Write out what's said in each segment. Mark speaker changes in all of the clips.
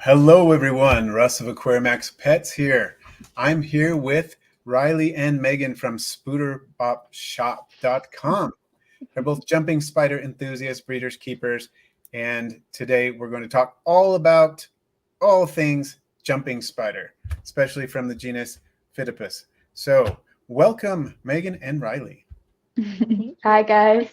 Speaker 1: Hello, everyone. Russ of Aquarimax Pets here. I'm here with Riley and Megan from spooterbopshop.com. They're both jumping spider enthusiasts, breeders, keepers, and today we're going to talk all about all things jumping spider, especially from the genus Phiddipus. So, welcome, Megan and Riley.
Speaker 2: Hi, guys.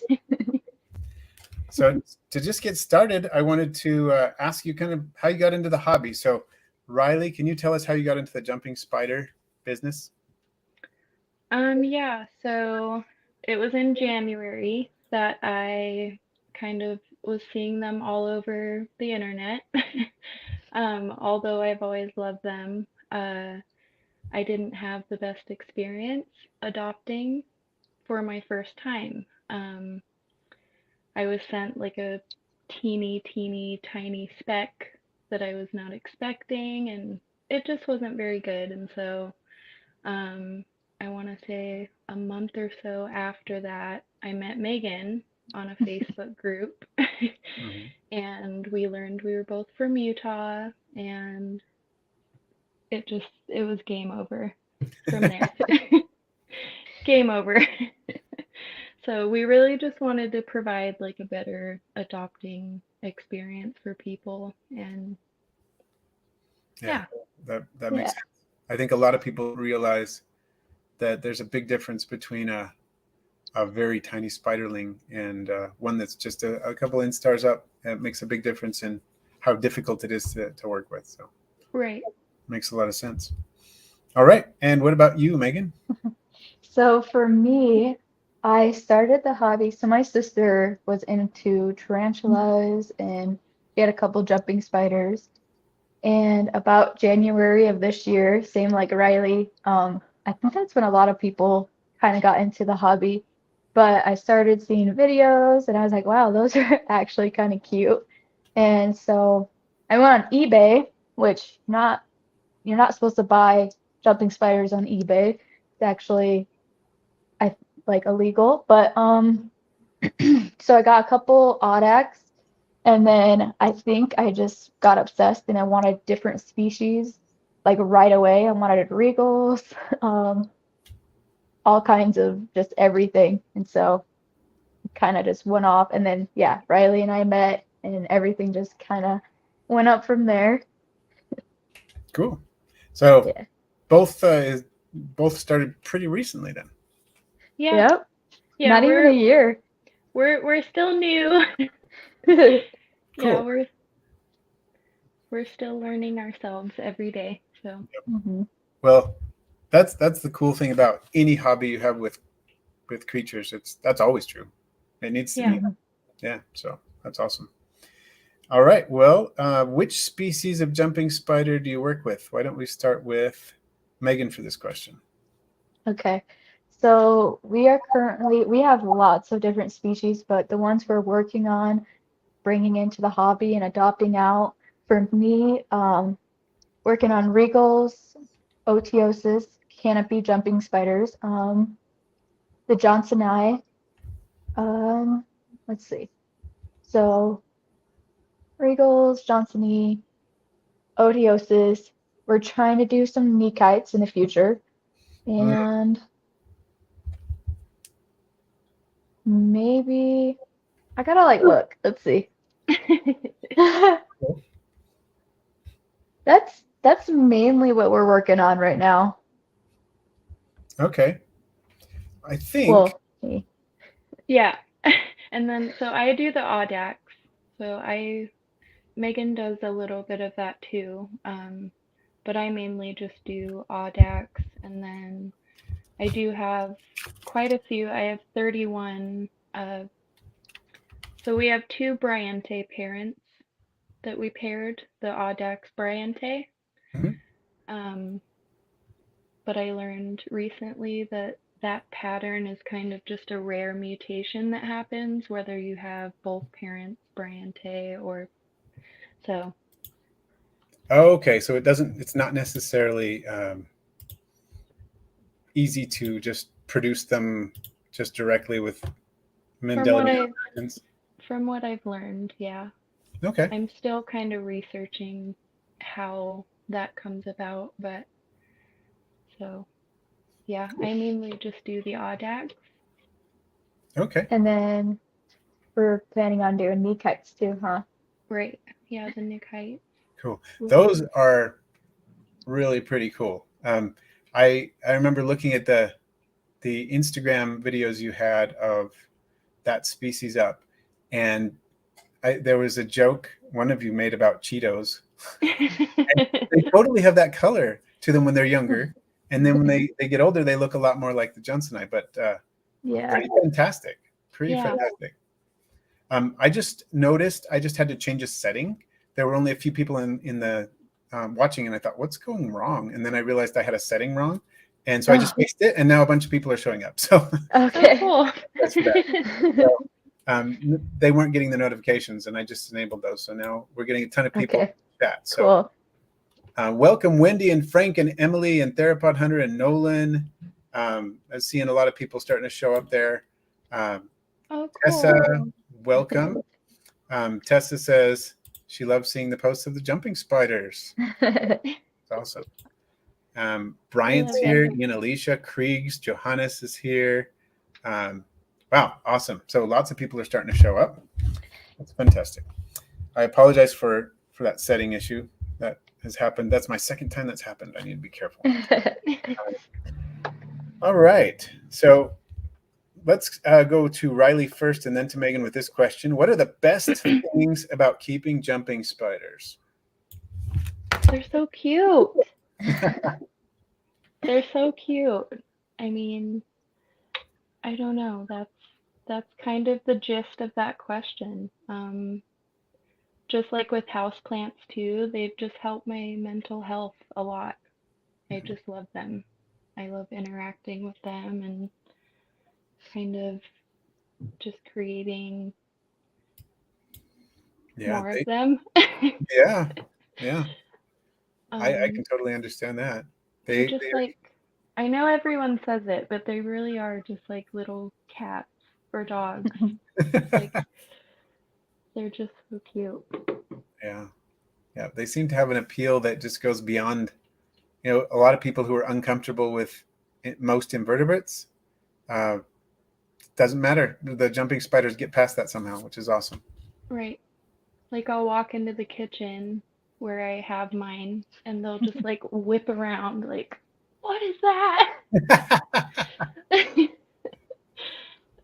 Speaker 1: So, to just get started, I wanted to ask you kind of how you got into the hobby. So, Riley, can you tell us how you got into the jumping spider business?
Speaker 3: Yeah, so it was in January that I kind of was seeing them all over the internet. Although I've always loved them, I didn't have the best experience adopting for my first time. I was sent like a teeny, tiny speck that I was not expecting, and it just wasn't very good. And so um, I want to say a month or so after that, I met Megan on a Facebook group,
Speaker 1: Mm-hmm.
Speaker 3: and we learned we were both from Utah, and it was game over from there. Game over. So we really just wanted to provide like a better adopting experience for people, and
Speaker 1: Yeah,
Speaker 3: yeah.
Speaker 1: that makes
Speaker 2: Yeah.
Speaker 1: sense. I think a lot of people realize that there's a big difference between a very tiny spiderling and one that's just a couple instars up. It makes a big difference in how difficult it is to work with. So
Speaker 3: Right.
Speaker 1: makes a lot of sense. All right. And what about you, Megan?
Speaker 2: So for me, I started the hobby. So my sister was into tarantulas and she had a couple jumping spiders. And about January of this year, same like Riley, I think that's when a lot of people kind of got into the hobby. But I started seeing videos and I was like, wow, those are actually kind of cute. And so I went on eBay, which not you're not supposed to buy jumping spiders on eBay. It's actually I like illegal, but so I got a couple Audax and then I think I just got obsessed and I wanted different species like right away. I wanted regals, um, all kinds of just everything. And so kind of just went off and then yeah, Riley and I met and everything just kind of went up from there.
Speaker 1: Cool. So
Speaker 2: Yeah.
Speaker 1: both started pretty recently then.
Speaker 3: Yeah.
Speaker 2: Yep.
Speaker 3: Yeah,
Speaker 2: Not even a year.
Speaker 3: we're still new. Yeah,
Speaker 1: Cool.
Speaker 3: we're still learning ourselves every day. So,
Speaker 2: hmm
Speaker 1: Well, that's the cool thing about any hobby you have with creatures. That's always true. It needs to
Speaker 3: yeah.
Speaker 1: be. Yeah. So that's awesome. All right. Well, which species of jumping spider do you work with? Why don't we start with Megan for this question?
Speaker 2: Okay. So we have lots of different species, but the ones we're working on bringing into the hobby and adopting out, for me, working on regals, otiosis, canopy jumping spiders, the Johnsoni, um, let's see. So regals, Johnsoni, otiosis. We're trying to do some kneekites in the future,
Speaker 1: Mm,
Speaker 2: and maybe I gotta like look. Let's see.
Speaker 1: cool.
Speaker 2: That's mainly what we're working on right now.
Speaker 1: Okay. I think.
Speaker 2: Well, me.
Speaker 3: Yeah. And then so I do the Audax. So I Megan does a little bit of that too. But I mainly just do Audax, and then I do have quite a few. I have 31. So we have two Bryante parents that we paired, the Audax Bryante.
Speaker 1: Mhm.
Speaker 3: Um, but I learned recently that that pattern is kind of just a rare mutation that happens, whether you have both parents Bryante or so.
Speaker 1: Okay. So it doesn't. It's not necessarily easy to just produce them just directly with
Speaker 3: From what
Speaker 1: Mendelian
Speaker 3: I
Speaker 1: inheritance.
Speaker 3: from what I've learned, yeah.
Speaker 1: Okay.
Speaker 3: I'm still kind of researching how that comes about, but so yeah, I mainly just do the audax.
Speaker 1: Okay.
Speaker 2: And then we're planning on doing knee kites too, huh?
Speaker 3: Right. Yeah, the new kite.
Speaker 1: Cool. Those are really pretty cool. I remember looking at the Instagram videos you had of that species up, and there was a joke one of you made about Cheetos. And they totally have that color to them when they're younger, and then when they get older, they look a lot more like the Johnsonite. But
Speaker 2: Yeah.
Speaker 1: pretty fantastic. Pretty
Speaker 3: Yeah.
Speaker 1: fantastic. I just noticed I just had to change a setting. There were only a few people in the watching, and I thought, what's going wrong? And then I realized I had a setting wrong, and so I just fixed it, and now a bunch of people are showing up. So
Speaker 2: Okay.
Speaker 3: Oh, cool.
Speaker 1: that's for that. So, they weren't getting the notifications, and I just enabled those. So now we're getting a ton of people in
Speaker 2: Okay.
Speaker 1: the chat. So welcome, Wendy and Frank and Emily and Therapod Hunter and Nolan. I'm seeing a lot of people starting to show up there.
Speaker 3: Oh, cool.
Speaker 1: Tessa, welcome. Tessa says she loves seeing the posts of the jumping spiders. It's awesome. Bryant's here. Ian Alicia, Kriegs, Johannes is here. Wow, awesome. So lots of people are starting to show up. That's fantastic. I apologize for that setting issue that has happened. That's my second time that's happened. I need to be careful. All right. So let's go to Riley first and then to Megan with this question. What are the best things about keeping jumping spiders?
Speaker 3: They're so cute. They're so cute. I mean, I don't know. That's kind of the gist of that question. Just like with houseplants too, they've just helped my mental health a lot. I just love them. I love interacting with them and kind of just creating more of them.
Speaker 1: Yeah. I can totally understand that.
Speaker 3: They're just like, I know everyone says it, but they really are just like little cats or dogs. Like, they're just so cute.
Speaker 1: Yeah. They seem to have an appeal that just goes beyond, a lot of people who are uncomfortable with most invertebrates. Doesn't matter. The jumping spiders get past that somehow, which is awesome.
Speaker 3: Right. Like I'll walk into the kitchen where I have mine and they'll just like whip around like, what is that?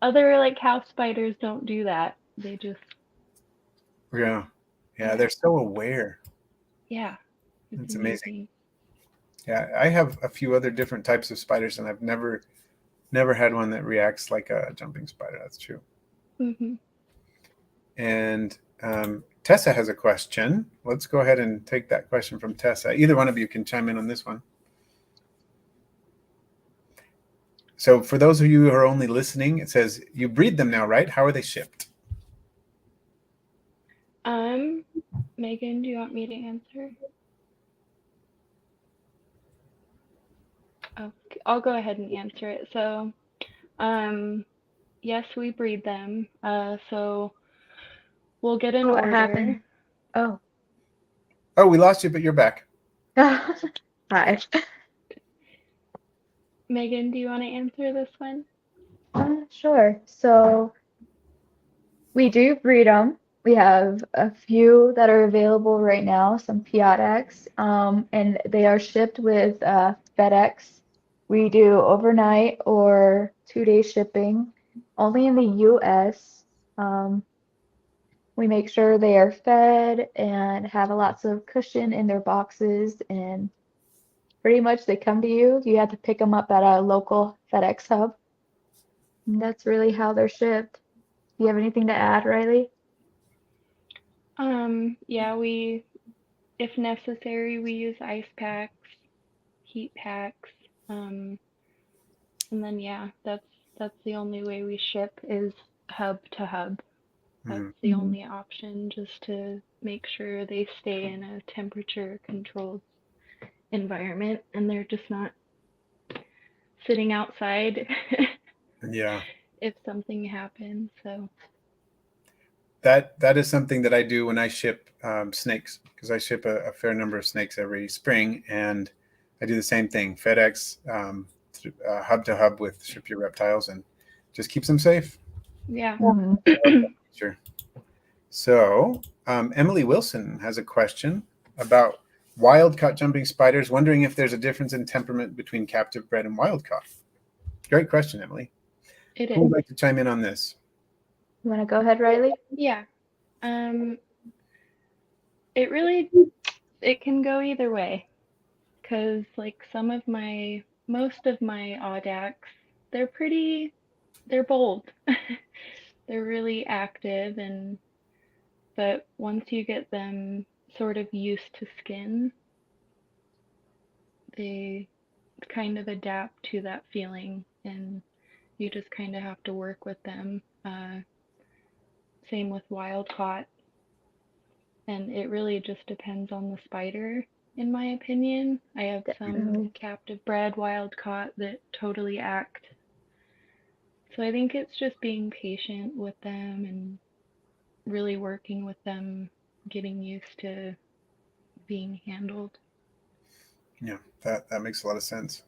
Speaker 3: Other like house spiders don't do that. They just
Speaker 1: Yeah, they're so aware.
Speaker 3: Yeah.
Speaker 1: It's amazing. Yeah, I have a few other different types of spiders and I've never had one that reacts like a jumping spider. That's true.
Speaker 3: Mm-hmm.
Speaker 1: And Tessa has a question. Let's go ahead and take that question from Tessa. Either one of you can chime in on this one. So for those of you who are only listening, it says you breed them now, right? How are they shipped?
Speaker 3: Megan, do you want me to answer? Oh, I'll go ahead and answer it. So, yes, we breed them. So we'll get an order.
Speaker 2: Happened? Oh,
Speaker 1: we lost you, but you're back.
Speaker 2: Hi.
Speaker 3: Megan, do you want to answer this one?
Speaker 2: Sure. So we do breed them. We have a few that are available right now, some Piodex, and they are shipped with FedEx. We do overnight or 2-day shipping, only in the US. We make sure they are fed and have lots of cushion in their boxes, and pretty much they come to you. You have to pick them up at a local FedEx hub. And that's really how they're shipped. Do you have anything to add, Riley?
Speaker 3: Yeah, if necessary, we use ice packs, heat packs, and then yeah, that's the only way we ship is hub to hub. That's the only option, just to make sure they stay in a temperature controlled environment and they're just not sitting outside.
Speaker 1: Yeah.
Speaker 3: If something happens. So
Speaker 1: that is something that I do when I ship snakes, because I ship a fair number of snakes every spring, and I do the same thing. FedEx, hub to hub with Ship Your Reptiles, and just keeps them safe.
Speaker 3: Yeah.
Speaker 1: Sure. So Emily Wilson has a question about wild caught jumping spiders, wondering if there's a difference in temperament between captive bred and wild caught. Great question, Emily.
Speaker 3: It
Speaker 1: Who would
Speaker 3: is.
Speaker 1: like to chime in on this?
Speaker 2: You want to go ahead, Riley?
Speaker 3: Yeah. It can go either way, because like most of my audax, they're bold. They're really active, but once you get them sort of used to skin, they kind of adapt to that feeling, and you just kind of have to work with them. Same with wild caught, and it really just depends on the spider, in my opinion. I have some
Speaker 2: Definitely.
Speaker 3: captive bred wild caught that totally act. So I think it's just being patient with them and really working with them, getting used to being handled.
Speaker 1: Yeah, that makes a lot of sense.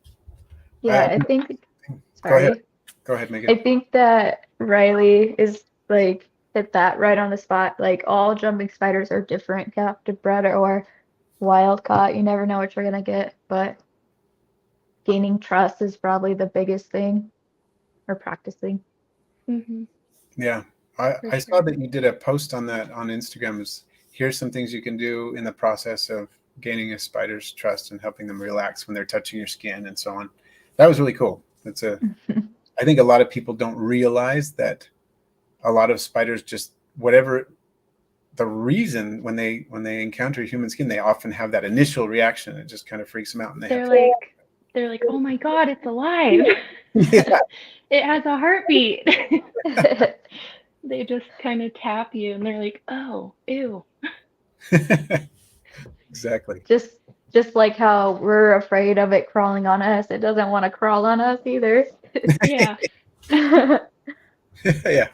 Speaker 2: Yeah, I think,
Speaker 1: Go ahead.
Speaker 2: sorry.
Speaker 1: Go ahead, Megan.
Speaker 2: I think that Riley is like hit that right on the spot. Like all jumping spiders are different, captive bred or wild caught. You never know what you're gonna get, but gaining trust is probably the biggest thing, or practicing.
Speaker 3: Mm-hmm.
Speaker 1: Yeah, I saw that you did a post on that on Instagram. Here's some things you can do in the process of gaining a spider's trust and helping them relax when they're touching your skin and so on. That was really cool. I think a lot of people don't realize that a lot of spiders just, whatever the reason, when they encounter human skin, they often have that initial reaction. It just kind of freaks them out, and
Speaker 3: They're like, oh my God, it's alive.
Speaker 1: Yeah.
Speaker 3: It has a heartbeat. They just kind of tap you and they're like, oh, ew.
Speaker 1: Exactly.
Speaker 2: Just like how we're afraid of it crawling on us, it doesn't want to crawl on us either.
Speaker 3: Yeah.
Speaker 1: Yeah,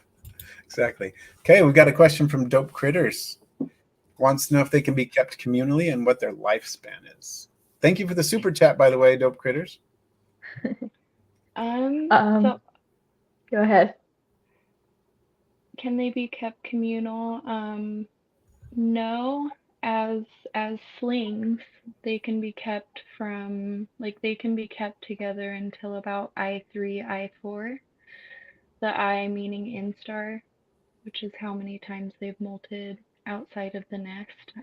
Speaker 1: exactly. Okay, we've got a question from Dope Critters. Wants to know if they can be kept communally and what their lifespan is. Thank you for the super chat, by the way, Dope Critters.
Speaker 3: So
Speaker 2: Go ahead.
Speaker 3: can they be kept communal? No, as slings, they can be kept together until about I3, I4. The I meaning instar, which is how many times they've molted outside of the nest.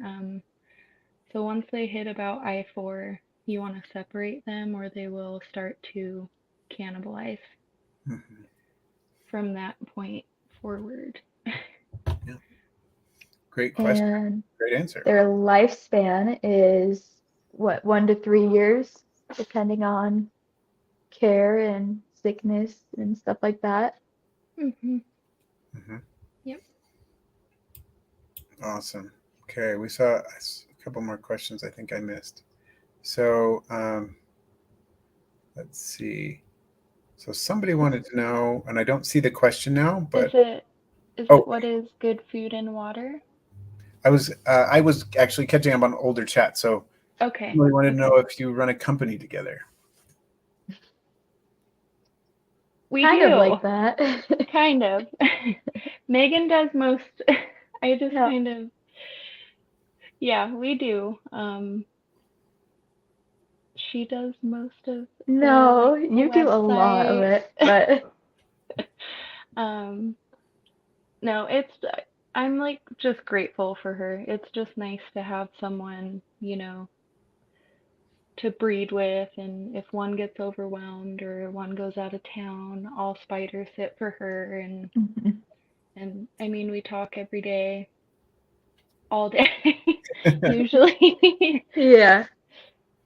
Speaker 3: So once they hit about I4, you want to separate them or they will start to cannibalize from that point forward.
Speaker 1: Yeah. Great question.
Speaker 2: And
Speaker 1: great answer.
Speaker 2: Their lifespan is what, 1 to 3 years, depending on care and sickness and stuff like that.
Speaker 3: Mm-hmm.
Speaker 1: Mm-hmm.
Speaker 3: Yep.
Speaker 1: Awesome. Okay, we saw a couple more questions I think I missed. So let's see. So somebody wanted to know, and I don't see the question now, but
Speaker 3: is it what is good food and water?
Speaker 1: I was actually catching up on older chat. So
Speaker 3: okay.
Speaker 1: Somebody wanted to know if you run a company together.
Speaker 3: We
Speaker 2: kind
Speaker 3: do.
Speaker 2: of like that.
Speaker 3: Kind of. Megan does most. I just kind of. Yeah, we do. She does most of.
Speaker 2: No, you do a lot of it, but.
Speaker 3: No, I'm like just grateful for her. It's just nice to have someone, to breed with, and if one gets overwhelmed or one goes out of town, all spiders sit for her, and I mean we talk every day, all day, usually.
Speaker 2: Yeah.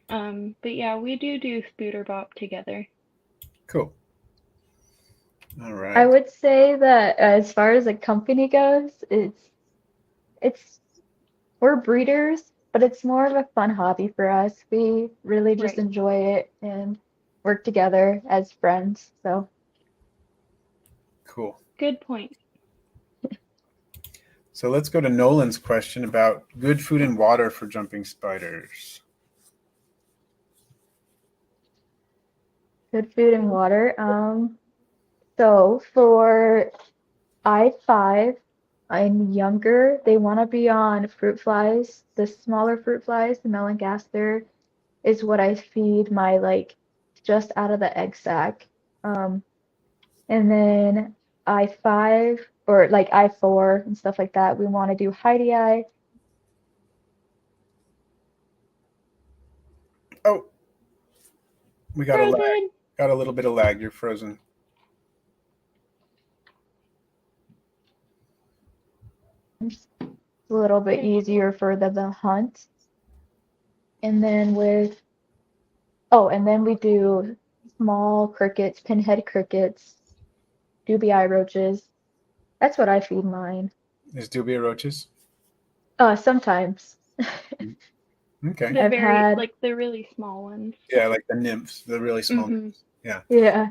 Speaker 3: But yeah, we do Spooter Bop together.
Speaker 1: Cool. All right.
Speaker 2: I would say that as far as a company goes, we're breeders, but it's more of a fun hobby for us. We really just enjoy it and work together as friends. So
Speaker 1: cool.
Speaker 3: Good point.
Speaker 1: So let's go to Nolan's question about good food and water for jumping spiders.
Speaker 2: Good food and water. So for I5 and younger, they want to be on fruit flies. The smaller fruit flies, the melanogaster, is what I feed my like just out of the egg sac. Um, and then I5 or like I4 and stuff like that, we want to do Heidi.
Speaker 1: Oh, we got a lag.
Speaker 3: Frozen.
Speaker 1: Got a little bit of lag. You're frozen.
Speaker 2: It's a little bit easier for them to hunt. And then and then we do small crickets, pinhead crickets, dubii roaches. That's what I feed mine.
Speaker 1: Is dubia roaches?
Speaker 2: Sometimes.
Speaker 1: Okay.
Speaker 3: The
Speaker 2: I've
Speaker 3: very
Speaker 2: had,
Speaker 3: like the really small ones.
Speaker 1: Yeah, like the nymphs, the really small.
Speaker 3: Mhm.
Speaker 1: Yeah.
Speaker 2: yeah.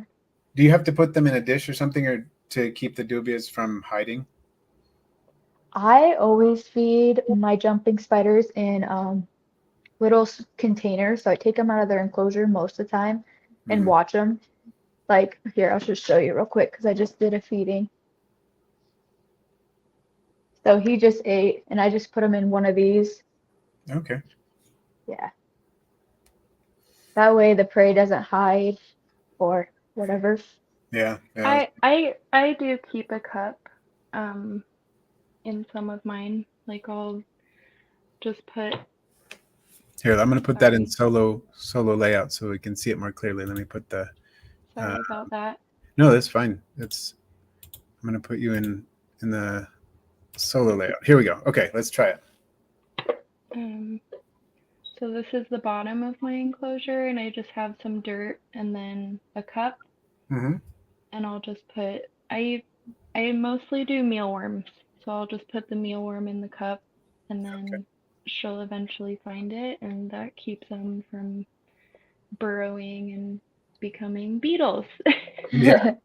Speaker 1: Do you have to put them in a dish or something, or to keep the dubias from hiding?
Speaker 2: I always feed my jumping spiders in little containers. So I take them out of their enclosure most of the time and
Speaker 1: Mhm.
Speaker 2: watch them. Like here, I'll just show you real quick because I just did a feeding. So he just ate, and I just put him in one of these.
Speaker 1: Okay.
Speaker 2: Yeah. That way the prey doesn't hide or whatever.
Speaker 1: Yeah. Yeah.
Speaker 3: I do keep a cup in some of mine. Like I'll just put
Speaker 1: Here, I'm going to put that in
Speaker 3: sorry,
Speaker 1: solo layout so we can see it more clearly. Let me put the.
Speaker 3: sorry about that.
Speaker 1: No, that's fine. I'm going to put you in the solo layout. Here we go. Okay, let's try it.
Speaker 3: So this is the bottom of my enclosure, and I just have some dirt and then a cup,
Speaker 1: Mm-hmm.
Speaker 3: and I'll just put I mostly do mealworms, so I'll just put the mealworm in the cup, and then she'll eventually find it, and that keeps them from burrowing and becoming beetles.
Speaker 1: Yeah.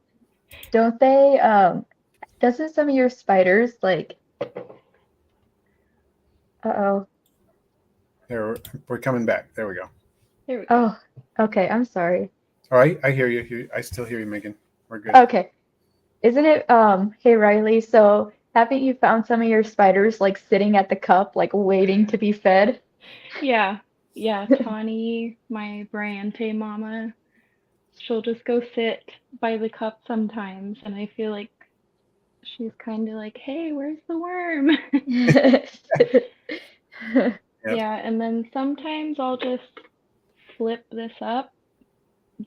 Speaker 2: Don't they, doesn't some of your spiders like, uh-oh.
Speaker 1: There, we're coming back. There we go.
Speaker 3: There we go.
Speaker 2: Oh, okay, I'm sorry.
Speaker 1: All right, I hear you. I still hear you, Megan. We're good.
Speaker 2: Okay. Isn't it, hey Riley, so haven't you found some of your spiders like sitting at the cup, like waiting to be fed?
Speaker 3: Yeah, Tawny, my Bryante mama, she'll just go sit by the cup sometimes, and I feel like she's kind of like, hey, where's the worm?
Speaker 1: Yep.
Speaker 3: Yeah, and then sometimes I'll just flip this up,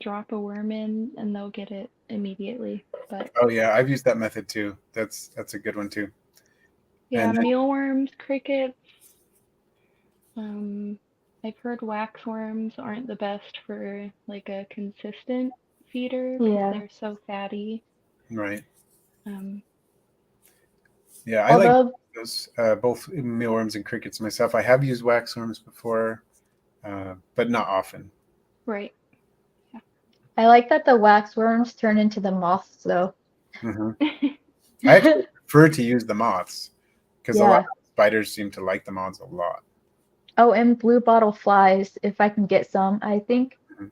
Speaker 3: drop a worm in, and they'll get it immediately. But
Speaker 1: Oh yeah, I've used that method too. That's a good one too.
Speaker 3: yeah,
Speaker 1: And then,
Speaker 3: mealworms, crickets. I've heard waxworms aren't the best for like a consistent feeder because
Speaker 2: Yeah.
Speaker 3: they're so fatty.
Speaker 1: right.
Speaker 3: Um,
Speaker 1: Yeah, I like
Speaker 2: Although
Speaker 1: those both mealworms and crickets myself. I have used waxworms before, but not often.
Speaker 3: right.
Speaker 2: I like that the waxworms turn into the moths though.
Speaker 1: Hmm. I actually prefer to use the moths because a lot
Speaker 2: Yeah.
Speaker 1: of spiders seem to like the moths a lot.
Speaker 2: Oh, and blue bottle flies, if I can get some. I think
Speaker 1: Mhm.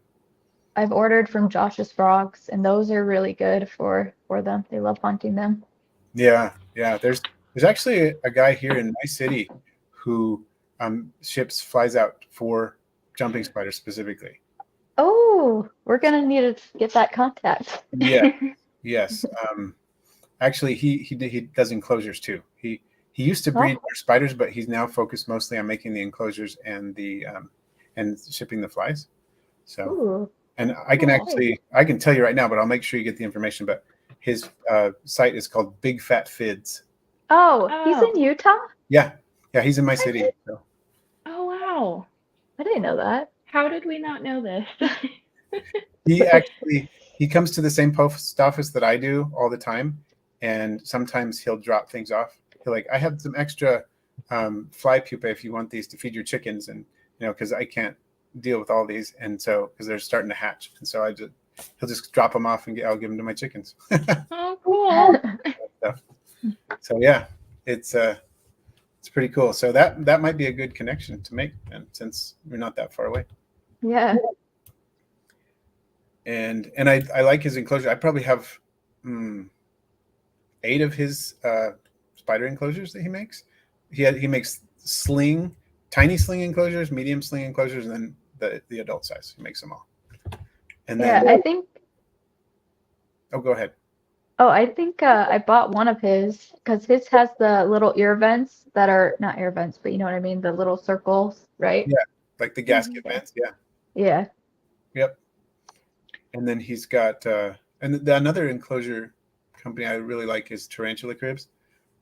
Speaker 2: I've ordered from Josh's Frogs, and those are really good for them. They love hunting them.
Speaker 1: Yeah, yeah. There's actually a guy here in my city who ships flies out for jumping spiders specifically.
Speaker 2: Oh, we're gonna need to get that contact.
Speaker 1: Yeah, yes. Actually, he does enclosures too. He used to breed
Speaker 2: Oh,
Speaker 1: more spiders, but he's now focused mostly on making the enclosures and the and shipping the flies. So,
Speaker 2: ooh,
Speaker 1: and I can
Speaker 3: Cool.
Speaker 2: nice.
Speaker 1: I can tell you right now, but I'll make sure you get the information. But his site is called Big Fat Fids.
Speaker 2: Oh, he's in
Speaker 3: Oh,
Speaker 2: Utah?
Speaker 1: Yeah, yeah, he's in my
Speaker 2: I
Speaker 1: city.
Speaker 2: did.
Speaker 1: So
Speaker 3: oh wow.
Speaker 2: I didn't know that.
Speaker 3: How did we not know this?
Speaker 1: he comes to the same post office that I do all the time, and sometimes he'll drop things off. He'll like, I have some extra fly pupae if you want these to feed your chickens, and because I can't deal with all these, and so because they're starting to hatch, and so he'll just drop them off and I'll give them to my chickens.
Speaker 3: Oh, cool.
Speaker 1: Stuff. So yeah, it's It's pretty cool. So that might be a good connection to make, and since we're not that far away.
Speaker 2: Yeah.
Speaker 1: And I like his enclosure. I probably have 8 of his spider enclosures that he makes. He makes tiny sling enclosures, medium sling enclosures, and then the adult size. He makes them all. And
Speaker 2: Yeah,
Speaker 1: then
Speaker 2: I think
Speaker 1: go ahead.
Speaker 2: I think I bought one of his because his has the little ear vents that are not ear vents, but you know what I mean, the little circles, right?
Speaker 1: Yeah, like the gasket vents. Yeah.
Speaker 2: Yeah.
Speaker 1: Yep. And then he's got another enclosure company I really like is Tarantula Cribs.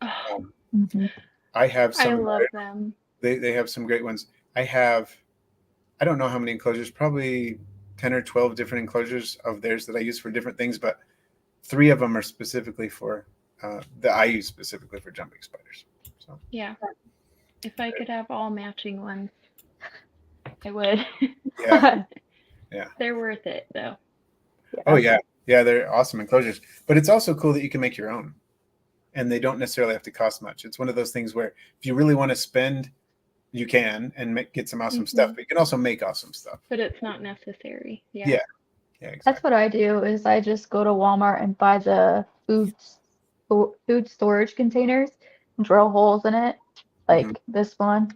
Speaker 2: Mhm.
Speaker 1: I have
Speaker 3: I
Speaker 1: some.
Speaker 3: love them.
Speaker 1: They have some great ones. I don't know how many enclosures, probably 10 or 12 different enclosures of theirs that I use for different things, but 3 of them are specifically for that I use specifically for jumping spiders. So
Speaker 3: Yeah. If I could have all matching ones, I would.
Speaker 1: yeah, yeah.
Speaker 3: They're worth it though.
Speaker 1: Oh yeah, yeah. They're awesome enclosures, but it's also cool that you can make your own, and they don't necessarily have to cost much. It's one of those things where if you really want to spend, you can and get some awesome stuff, but you can also make awesome stuff.
Speaker 3: But it's not necessary. Yeah.
Speaker 1: Yeah, yeah, exactly.
Speaker 2: That's what I do is I just go to Walmart and buy the food storage containers, drill holes in it, like this one.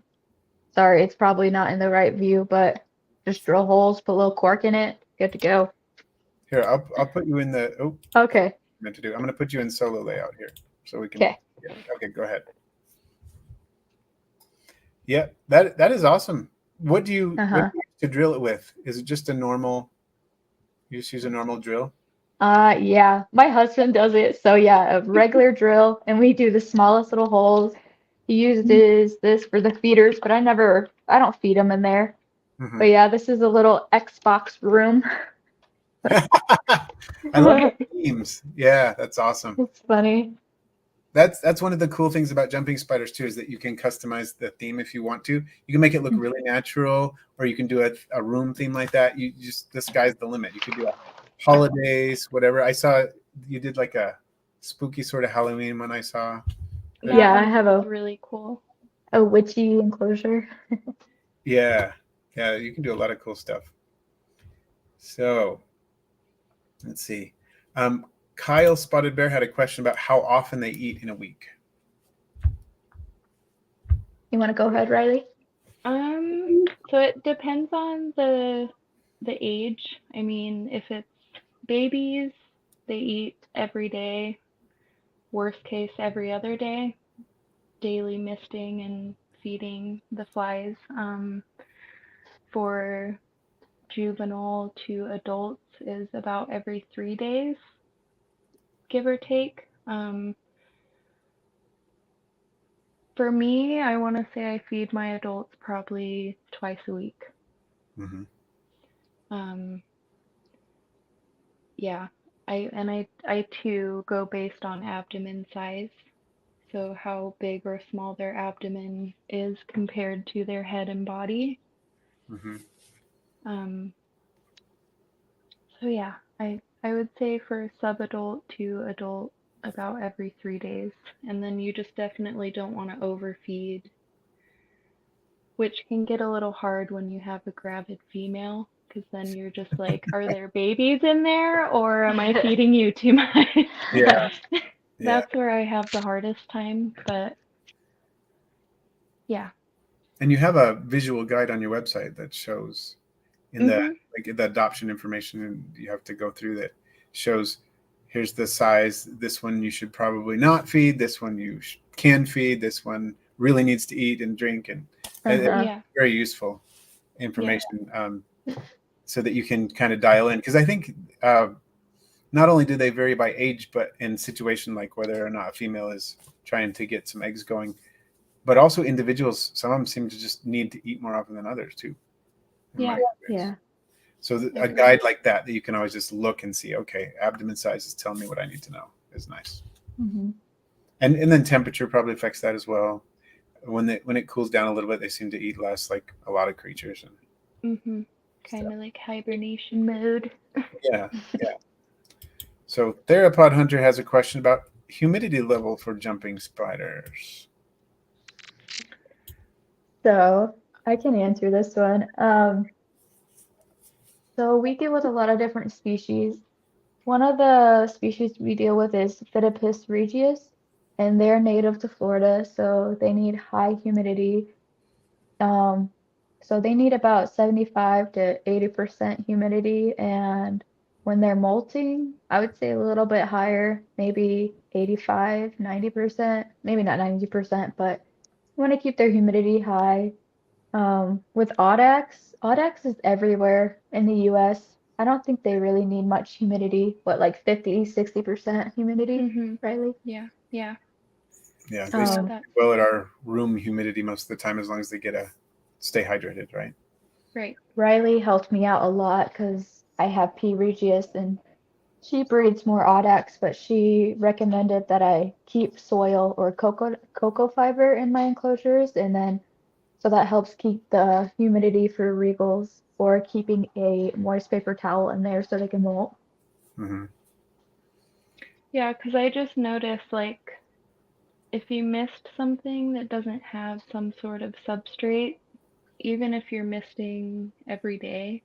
Speaker 2: Sorry, it's probably not in the right view, but just drill holes, put a little cork in it, good to go.
Speaker 1: Here, I'll put you in the
Speaker 2: Okay.
Speaker 1: meant to do. I'm going to put you in solo layout here so we can.
Speaker 2: Okay.
Speaker 1: Yeah, okay, go ahead. Yeah, that is awesome. What do you to drill it with? Is it just a normal? You just use a normal drill?
Speaker 2: Yeah, my husband does it. So yeah, a regular drill, and we do the smallest little holes. He uses this for the feeders, but I don't feed them in there. But yeah, this is a little Xbox room.
Speaker 1: I love the themes. Yeah, that's awesome.
Speaker 2: It's funny.
Speaker 1: That's one of the cool things about jumping spiders too, is that you can customize the theme if you want to. You can make it look really natural, or you can do a room theme like that. You just, the sky's the limit. You could do a holidays, whatever. I saw you did like a spooky sort of Halloween one I saw.
Speaker 2: Yeah, I have a
Speaker 3: really cool.
Speaker 2: A witchy enclosure.
Speaker 1: Yeah, you can do a lot of cool stuff. So let's see. Kyle Spotted Bear had a question about how often they eat in a week.
Speaker 2: You want to go ahead, Riley?
Speaker 3: So it depends on the age. I mean, if it's babies, they eat every day. Worst case, every other day. Daily misting and feeding the flies. For juvenile to adults is about every 3 days, give or take. For me, I want to say I feed my adults probably twice a week. Yeah, I too go based on abdomen size, so how big or small their abdomen is compared to their head and body. So yeah, I would say for subadult to adult about every 3 days, and then you just definitely don't want to overfeed, which can get a little hard when you have a gravid female, because then you're just like, are there babies in there, or am I feeding you too much?
Speaker 1: Yeah.
Speaker 3: That's where I have the hardest time, but yeah.
Speaker 1: And you have a visual guide on your website that shows in the like the adoption information, and you have to go through that shows here's the size. This one you should probably not feed. This one you can feed. This one really needs to eat and drink, and it's very useful information so that you can kind of dial in. Because I think not only do they vary by age, but in situation like whether or not a female is trying to get some eggs going, but also individuals, some of them seem to just need to eat more often than others too.
Speaker 2: Yeah.
Speaker 1: So a guide like that you can always just look and see, okay, abdomen size is telling me what I need to know, is nice. And then temperature probably affects that as well. When it cools down a little bit, they seem to eat less, like a lot of creatures. And
Speaker 3: kind of like hibernation mode.
Speaker 1: Yeah. So Theropod Hunter has a question about humidity level for jumping spiders.
Speaker 2: So I can answer this one. So we deal with a lot of different species. One of the species we deal with is Phiddipus regius, and they're native to Florida, so they need high humidity. Um, so they need about 75 to 80% humidity, and when they're molting, I would say a little bit higher, maybe 85, 90%, maybe not 90%, but we want to keep their humidity high. With Audax is everywhere in the US. I don't think they really need much humidity, what, like 50, 60% humidity,
Speaker 3: Mm-hmm.
Speaker 2: Riley?
Speaker 3: Yeah.
Speaker 1: Yeah, they
Speaker 3: I
Speaker 1: seem
Speaker 3: know
Speaker 2: Um,
Speaker 1: to
Speaker 3: that.
Speaker 1: do well at our room humidity most of the time, as long as they get a stay hydrated, right?
Speaker 3: Right.
Speaker 2: Riley helped me out a lot because I have P. regius and she breeds more Audax, but she recommended that I keep soil or cocoa fiber in my enclosures, and then so that helps keep the humidity for regals or keeping a moist paper towel in there so they can molt.
Speaker 1: Hmm.
Speaker 3: Yeah, because I just noticed like if you missed something that doesn't have some sort of substrate, even if you're misting every day,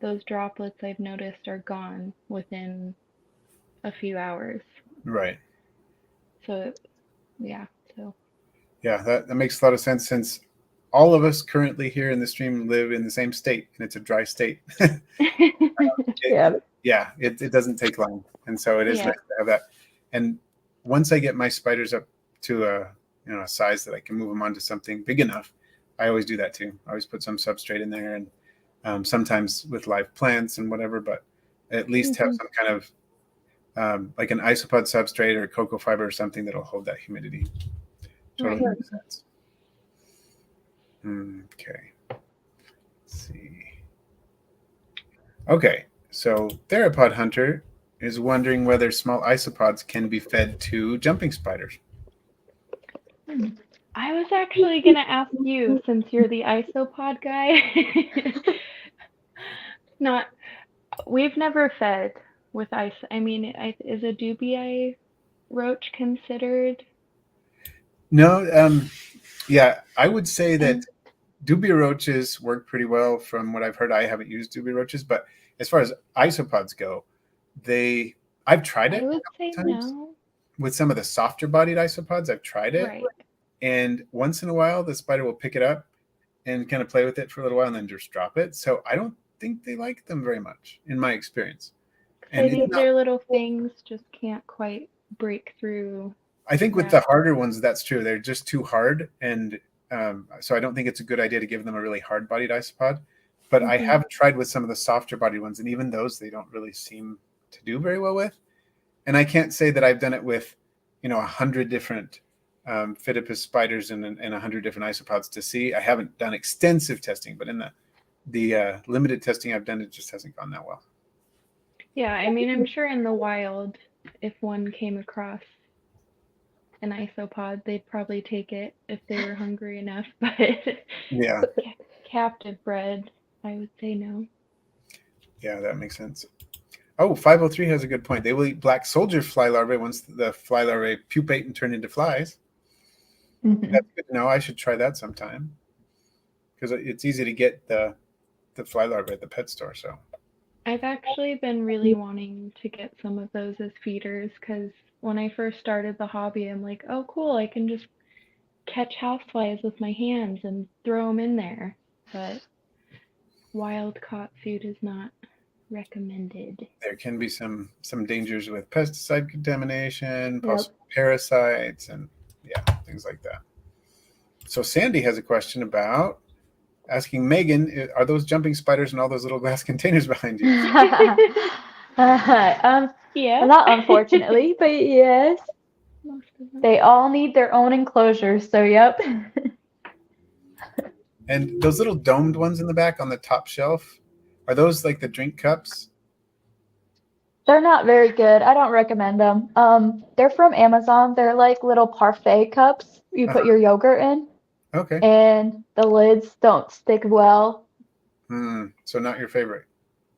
Speaker 3: those droplets I've noticed are gone within a few hours.
Speaker 1: Right.
Speaker 3: So yeah, so
Speaker 1: Yeah, that makes a lot of sense since all of us currently here in the stream live in the same state and it's a dry state.
Speaker 2: Yeah.
Speaker 1: It doesn't take long. And so it is
Speaker 3: yeah.
Speaker 1: nice to have that. And once I get my spiders up to a size that I can move them onto something big enough, I always do that too. I always put some substrate in there and sometimes with live plants and whatever, but at least have
Speaker 3: Mhm.
Speaker 1: some kind of like an isopod substrate or cocoa fiber or something that'll hold that humidity. Totally
Speaker 3: Right.
Speaker 1: makes sense. Okay. Let's see. Okay, so Theropod Hunter is wondering whether small isopods can be fed to jumping spiders.
Speaker 3: I was actually gonna ask you since you're the isopod guy. Not, we've never fed with ice. I mean, is a dubii roach considered?
Speaker 1: No, yeah, I would say that
Speaker 3: And
Speaker 1: dubia roaches work pretty well from what I've heard. I haven't used dubia roaches, but as far as isopods go, I've tried
Speaker 3: I
Speaker 1: it
Speaker 3: would
Speaker 1: a
Speaker 3: say
Speaker 1: couple times
Speaker 3: no.
Speaker 1: with some of the softer bodied isopods. I've tried it,
Speaker 3: Right.
Speaker 1: and once in a while the spider will pick it up and kind of play with it for a little while and then just drop it. So I don't think they like them very much in my experience.
Speaker 3: So
Speaker 1: And it's
Speaker 3: these
Speaker 1: not,
Speaker 3: their little things just can't quite break through
Speaker 1: I think with
Speaker 3: that.
Speaker 1: the harder ones, that's true. They're just too hard. And so I don't think it's a good idea to give them a really hard bodied isopod. But I
Speaker 3: Mhm.
Speaker 1: have tried with some of the softer bodied ones, and even those they don't really seem to do very well with. And I can't say that I've done it with, 100 different Phidippus spiders and 100 different isopods to see. I haven't done extensive testing, but in the limited testing I've done, it just hasn't gone that well.
Speaker 3: Yeah, I mean, I'm sure in the wild, if one came across an isopod, they'd probably take it if they were hungry enough. But
Speaker 1: Yeah,
Speaker 3: captive bred, I would say no.
Speaker 1: yeah, that makes sense. Oh, 503 has a good point. They will eat black soldier fly larvae once the fly larvae pupate and turn into flies.
Speaker 2: Mhm.
Speaker 1: That's good to know. I should try that sometime because it's easy to get the fly larvae at the pet store. So
Speaker 3: I've actually been really wanting to get some of those as feeders because when I first started the hobby, I'm like, oh, cool, I can just catch houseflies with my hands and throw them in there. But wild caught food is not recommended.
Speaker 1: there can be some dangers with pesticide contamination,
Speaker 2: Yep.
Speaker 1: possible parasites, and yeah, things like that. So Sandy has a question about asking Megan, are those jumping spiders and all those little glass containers behind you?
Speaker 3: Yeah.
Speaker 2: Not unfortunately, but yes,
Speaker 3: Most of them.
Speaker 2: they all need their own enclosures. So, yep.
Speaker 1: And those little domed ones in the back on the top shelf, are those like the drink cups?
Speaker 2: They're not very good. I don't recommend them. They're from Amazon. They're like little parfait cups you put
Speaker 1: Uh-huh.
Speaker 2: your yogurt in,
Speaker 1: Okay.
Speaker 2: and the lids don't stick well.
Speaker 1: So not your favorite.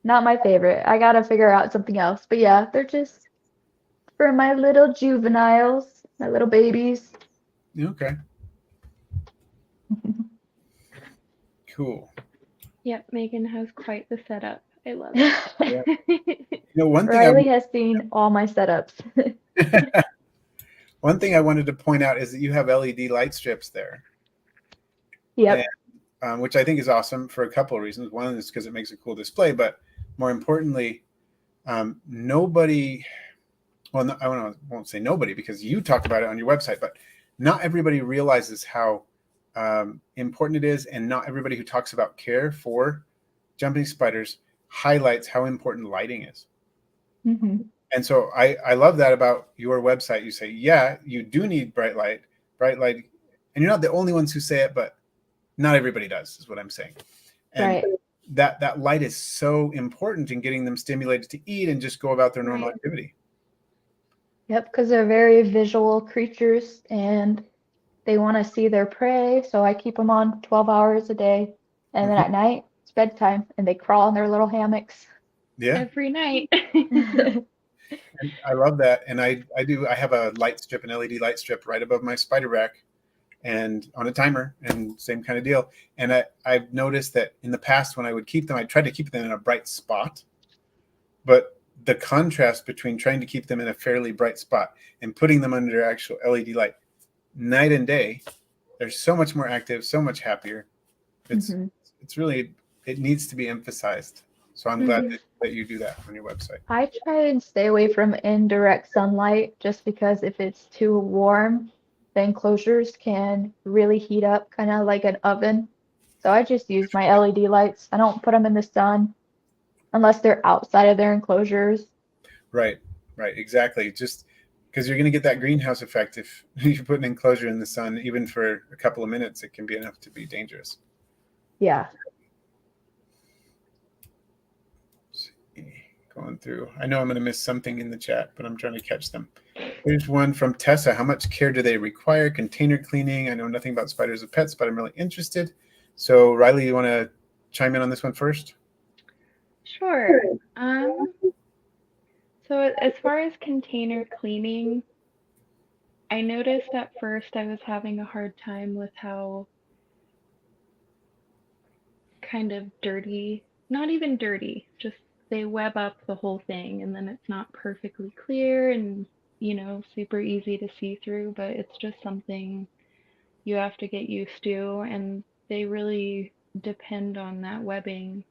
Speaker 2: Not my favorite. I gotta figure out something else. But yeah, they're just for my little juveniles, my little babies.
Speaker 1: Okay. Cool.
Speaker 3: Yep, Megan has quite the setup. I love
Speaker 1: Yeah.
Speaker 3: it.
Speaker 1: One thing
Speaker 2: Riley has seen all my setups.
Speaker 1: one thing I wanted to point out is that you have LED light strips there.
Speaker 2: Yep.
Speaker 1: And, which I think is awesome for a couple of reasons. One is because it makes a cool display, but more importantly, nobody, well, no, won't say nobody because you talk about it on your website, but not everybody realizes how important it is, and not everybody who talks about care for jumping spiders highlights how important lighting is.
Speaker 2: Mm-hmm.
Speaker 1: And so I love that about your website. You say, yeah, you do need bright light, and you're not the only ones who say it, but not everybody does, is what I'm saying. And
Speaker 2: Right.
Speaker 1: that light is so important in getting them stimulated to eat and just go about their normal
Speaker 3: Right.
Speaker 1: activity.
Speaker 2: Yep, because they're very visual creatures and they want to see their prey. So I keep them on 12 hours a day. And then at night, it's bedtime and they crawl in their little hammocks.
Speaker 1: Yeah,
Speaker 3: Every night.
Speaker 1: and I love that. And I have a light strip, an LED light strip right above my spider rack, and on a timer, and same kind of deal. And I've noticed that in the past when I would keep them, I tried to keep them in a bright spot, but the contrast between trying to keep them in a fairly bright spot and putting them under actual LED light, night and day, they're so much more active, so much happier. It's really, it needs to be emphasized. So I'm glad that you do that on your website.
Speaker 2: I try and stay away from indirect sunlight just because if it's too warm, the enclosures can really heat up, kind of like an oven. So I just use my LED lights. I don't put them in the sun unless they're outside of their enclosures.
Speaker 1: Right, exactly. Just because you're going to get that greenhouse effect if you put an enclosure in the sun, even for a couple of minutes, it can be enough to be dangerous.
Speaker 2: Yeah.
Speaker 1: Going through. I know I'm going to miss something in the chat, but I'm trying to catch them. Here's one from Tessa. How much care do they require? Container cleaning. I know nothing about spiders as pets, but I'm really interested. So Riley, you want to chime in on this one first?
Speaker 3: Sure. So as far as container cleaning, I noticed at first I was having a hard time with how kind of dirty, not even dirty, just they web up the whole thing and then it's not perfectly clear and, super easy to see through, but it's just something you have to get used to, and they really depend on that webbing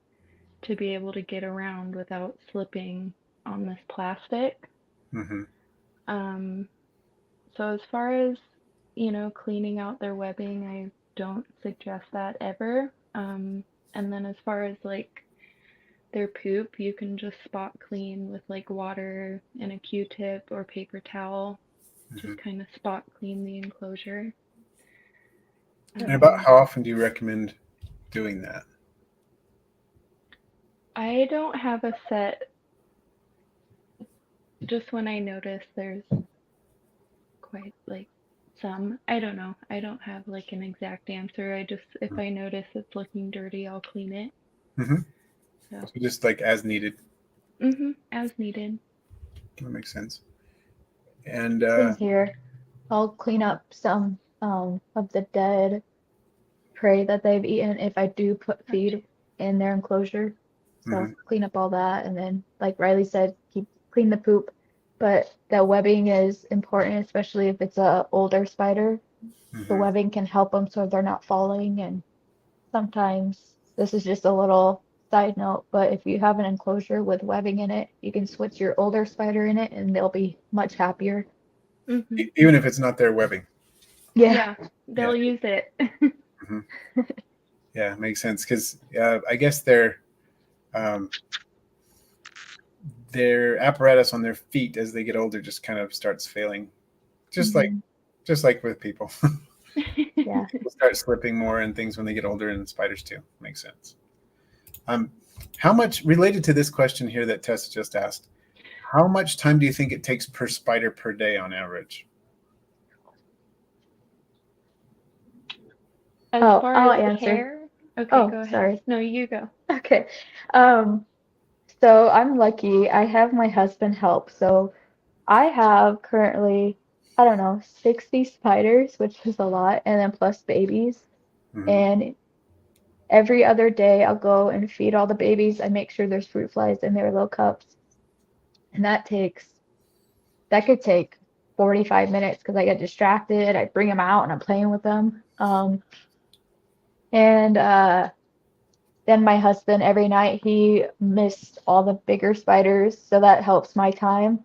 Speaker 3: to be able to get around without slipping on this plastic.
Speaker 1: Mm-hmm.
Speaker 3: So as far as, cleaning out their webbing, I don't suggest that ever. And then as far as like their poop, you can just spot clean with like water and a Q-tip or paper towel.
Speaker 1: Mm-hmm.
Speaker 3: Just kind of spot clean the enclosure.
Speaker 1: And about how often do you recommend doing that?
Speaker 3: I don't have a set, just when I notice there's quite like some, I don't know. I don't have like an exact answer. I just, if I notice it's looking dirty, I'll clean it.
Speaker 1: Mm-hmm.
Speaker 3: So
Speaker 1: just like as needed.
Speaker 3: as needed.
Speaker 1: That makes sense. And
Speaker 2: Same here. I'll clean up some of the dead prey that they've eaten if I do put feed in their enclosure. So clean up all that, and then like Riley said, clean the poop. But the webbing is important, especially if it's a older spider. The webbing can help them so they're not falling. And sometimes, this is just a little side note, but if you have an enclosure with webbing in it, you can switch your older spider in it and they'll be much happier.
Speaker 1: Even if it's not their webbing.
Speaker 2: Yeah.
Speaker 3: They'll use it.
Speaker 1: Yeah, makes sense, because I guess their apparatus on their feet as they get older just kind of starts failing, just like with people.
Speaker 2: Yeah.
Speaker 1: People start slipping more and things when they get older, and spiders too. Makes sense. How much, related to this question here that Tessa just asked, how much time do you think it takes per spider per day on average?
Speaker 3: As far
Speaker 2: I'll
Speaker 3: as
Speaker 2: answer.
Speaker 3: care? Okay,
Speaker 2: Oh,
Speaker 3: go ahead.
Speaker 2: sorry.
Speaker 3: No, you go.
Speaker 2: Okay. So I'm lucky. I have my husband help. So I have currently, I don't know, 60 spiders, which is a lot, and then plus babies. And every other day I'll go and feed all the babies. I make sure there's fruit flies in their little cups. And that could take 45 minutes because I get distracted. I bring them out and I'm playing with them. And then my husband, every night, he missed all the bigger spiders, so that helps my time.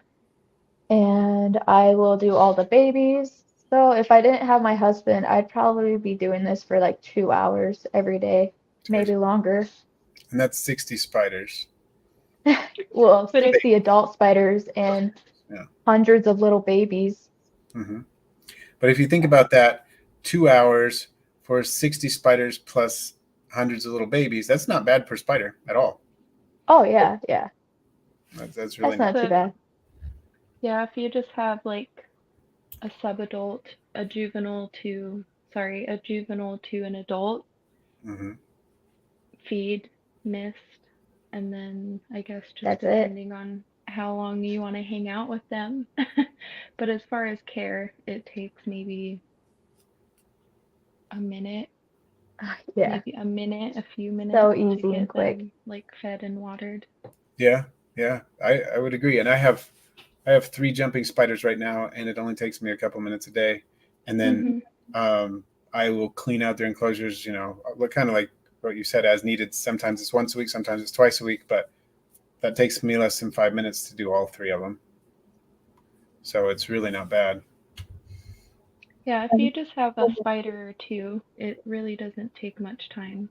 Speaker 2: And I will do all the babies. So if I didn't have my husband, I'd probably be doing this for like 2 hours every day, maybe longer.
Speaker 1: And that's 60 spiders.
Speaker 2: Well,
Speaker 3: But if-
Speaker 2: 60 adult spiders and
Speaker 1: Yeah.
Speaker 2: hundreds of little babies.
Speaker 1: Mm-hmm. But if you think about that, 2 hours for 60 spiders plus hundreds of little babies, that's not bad per spider at all.
Speaker 2: Oh, yeah, yeah.
Speaker 1: That's really
Speaker 2: That's not too bad.
Speaker 3: Yeah, if you just have like a subadult, a juvenile to an adult,
Speaker 1: Mm-hmm.
Speaker 3: feed, mist, and then I guess just
Speaker 2: That's it.
Speaker 3: depending on how long you want to hang out with them. But as far as care, it takes maybe a minute,
Speaker 2: Yeah,
Speaker 3: a few minutes
Speaker 2: so
Speaker 3: to
Speaker 2: easy
Speaker 3: get
Speaker 2: and quick.
Speaker 3: them like fed and watered.
Speaker 1: Yeah, I would agree. And I have 3 jumping spiders right now, and it only takes me a couple minutes a day. And then I will clean out their enclosures, look kind of like what you said, as needed. Sometimes it's once a week, sometimes it's twice a week, but that takes me less than 5 minutes to do all 3 of them. So it's really not bad.
Speaker 3: Yeah, if you just have a spider or two, it really doesn't take much time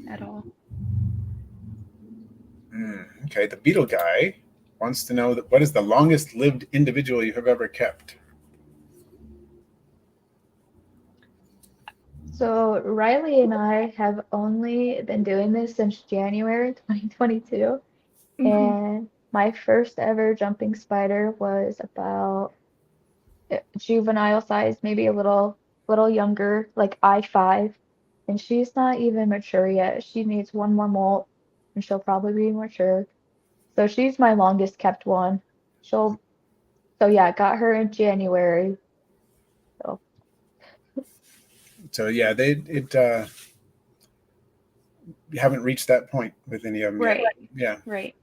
Speaker 3: at all.
Speaker 1: Okay, the beetle guy wants to know what is the longest lived individual you have ever kept?
Speaker 2: So Riley and I have only been doing this since January 2022, and my first ever jumping spider was about juvenile size, maybe a little younger, like I5, and she's not even mature yet. She needs one more molt, and she'll probably be mature. So she's my longest kept one. So yeah, got her in January.
Speaker 1: So yeah, you haven't reached that point with any of them
Speaker 3: Right.
Speaker 1: yet. Yeah.
Speaker 3: Right.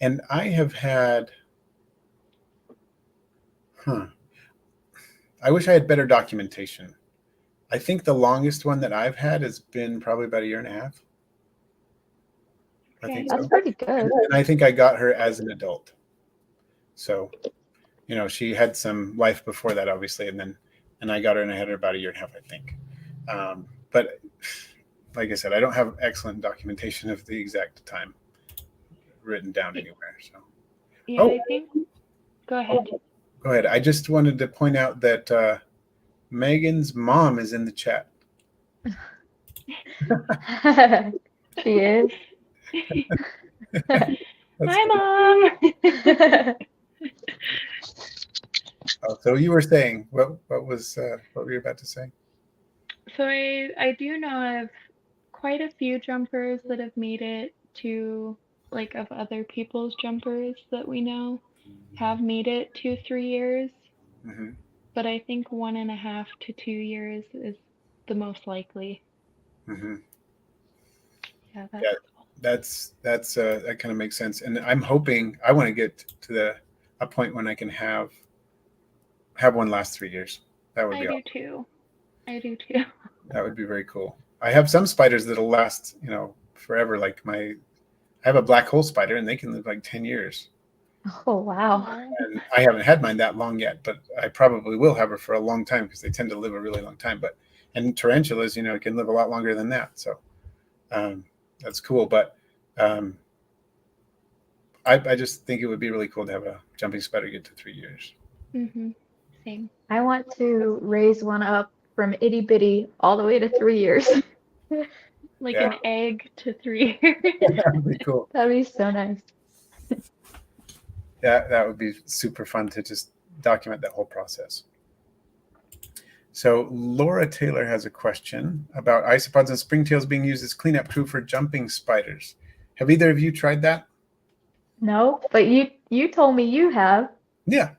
Speaker 1: And I have had, I wish I had better documentation. I think the longest one that I've had has been probably about 1.5 years. I think
Speaker 2: That's
Speaker 1: so.
Speaker 2: pretty good.
Speaker 1: And I think I got her as an adult. So, she had some life before that, obviously, and I got her and I had her about 1.5 years, I think. But like I said, I don't have excellent documentation of the exact time written down anywhere. So
Speaker 3: Yeah, I think. Go ahead.
Speaker 1: Go ahead. I just wanted to point out that Megan's mom is in the chat.
Speaker 2: She is.
Speaker 3: Hi, Mom.
Speaker 1: So you were saying what were you about to say?
Speaker 3: So I do know of quite a few jumpers that have made it to, like, of other people's jumpers that we know have made it 2-3 years.
Speaker 1: Mm-hmm.
Speaker 3: But I think 1.5 to 2 years is the most likely.
Speaker 1: Mm-hmm.
Speaker 3: Yeah,
Speaker 1: that kind of makes sense. And I'm hoping I want to get to a point when I can have one last 3 years. That would be awesome.
Speaker 3: I do too.
Speaker 1: That would be very cool. I have some spiders that'll last, forever. Like I have a black hole spider, and they can live like 10 years.
Speaker 2: Oh, wow.
Speaker 1: And I haven't had mine that long yet, but I probably will have her for a long time because they tend to live a really long time. And tarantulas, can live a lot longer than that. So that's cool. But I just think it would be really cool to have a jumping spider get to 3 years.
Speaker 3: Mm-hmm. Same.
Speaker 2: I want to raise one up from itty bitty all the way to 3 years.
Speaker 3: Like an egg to 3 years.
Speaker 1: That'd be cool.
Speaker 2: That'd be so nice.
Speaker 1: That would be super fun to just document that whole process. So Laura Taylor has a question about isopods and springtails being used as cleanup crew for jumping spiders. Have either of you tried that?
Speaker 2: No, but you told me you have.
Speaker 1: Yeah,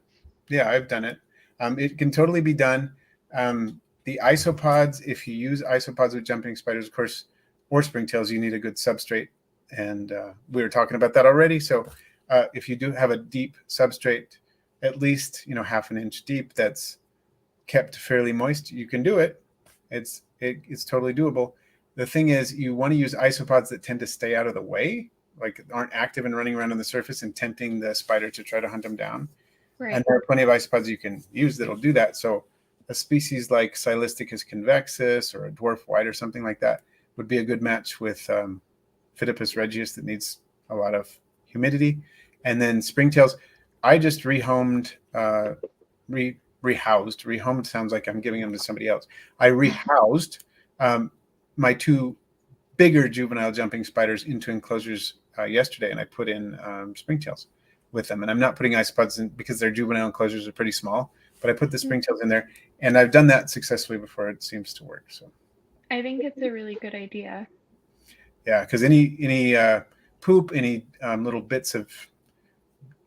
Speaker 1: I've done it. It can totally be done. The isopods, if you use isopods with jumping spiders, of course, or springtails, you need a good substrate. And we were talking about that already. So if you do have a deep substrate, at least, half an inch deep, that's kept fairly moist, you can do it. It's totally doable. The thing is, you want to use isopods that tend to stay out of the way, like aren't active and running around on the surface and tempting the spider to try to hunt them down.
Speaker 3: Right.
Speaker 1: And there are plenty of isopods you can use that'll do that. So a species like Silisticus convexus or a dwarf white or something like that would be a good match with Phiddipus regius that needs a lot of humidity. And then springtails, I just rehomed, rehoused sounds like I'm giving them to somebody else. I rehoused my two bigger juvenile jumping spiders into enclosures yesterday, and I put in springtails with them. And I'm not putting isopods in because their juvenile enclosures are pretty small, but I put the springtails in there, and I've done that successfully before. It seems to work. So
Speaker 3: I think it's a really good idea.
Speaker 1: yeah, because any poop, any little bits of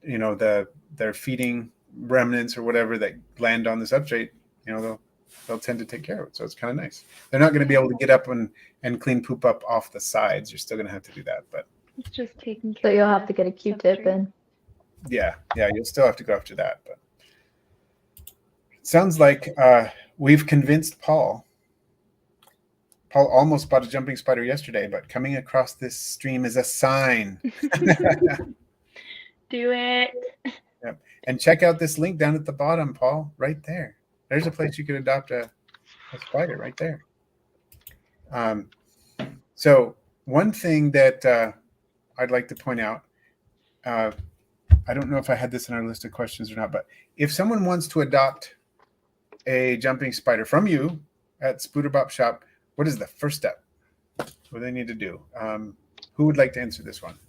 Speaker 1: their feeding remnants or whatever that land on the substrate, they'll tend to take care of it. So it's kind of nice. They're not going to be able to get up and clean poop up off the sides. You're still going to have to do that, but
Speaker 3: It's just taking care.
Speaker 2: So you'll
Speaker 3: of
Speaker 2: have
Speaker 3: the
Speaker 2: to get a Q-tip
Speaker 3: substrate.
Speaker 2: in.
Speaker 1: yeah, you'll still have to go after that. But it sounds like we've convinced Paul. Paul almost bought a jumping spider yesterday, but coming across this stream is a sign.
Speaker 3: Do it.
Speaker 1: Yep. And check out this link down at the bottom, Paul, right there. There's a place you could adopt a spider right there. So one thing that I'd like to point out, I don't know if I had this in our list of questions or not, but if someone wants to adopt a jumping spider from you at Spooderbop Shop, what is the first step? What do they need to do? Who would like to answer this one?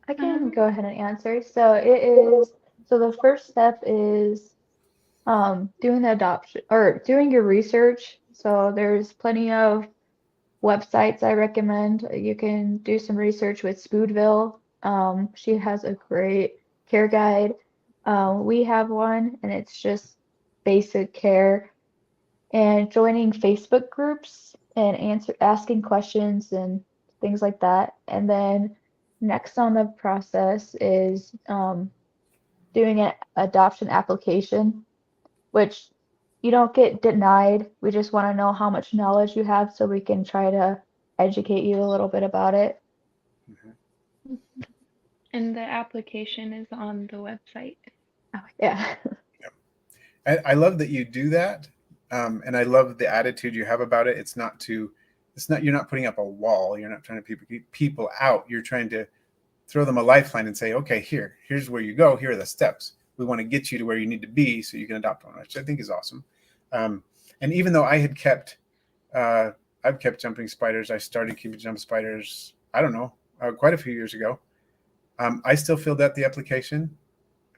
Speaker 2: I can go ahead and answer. So the first step is doing the adoption or doing your research. So there's plenty of websites I recommend. You can do some research with Spoodville. She has a great care guide. We have one, and it's just basic care. And joining Facebook groups and asking questions and things like that. And then next on the process is doing an adoption application, which you don't get denied. We just want to know how much knowledge you have so we can try to educate you a little bit about it.
Speaker 1: Mm-hmm.
Speaker 3: And the application is on the website.
Speaker 2: Oh, yeah.
Speaker 1: I love that you do that. And I love the attitude you have about it. You're not putting up a wall. You're not trying to keep people out. You're trying to throw them a lifeline and say, okay, here's where you go. Here are the steps. We want to get you to where you need to be so you can adopt one, which I think is awesome. And even though I've kept jumping spiders, I started keeping jump spiders, I don't know, quite a few years ago. I still filled out the application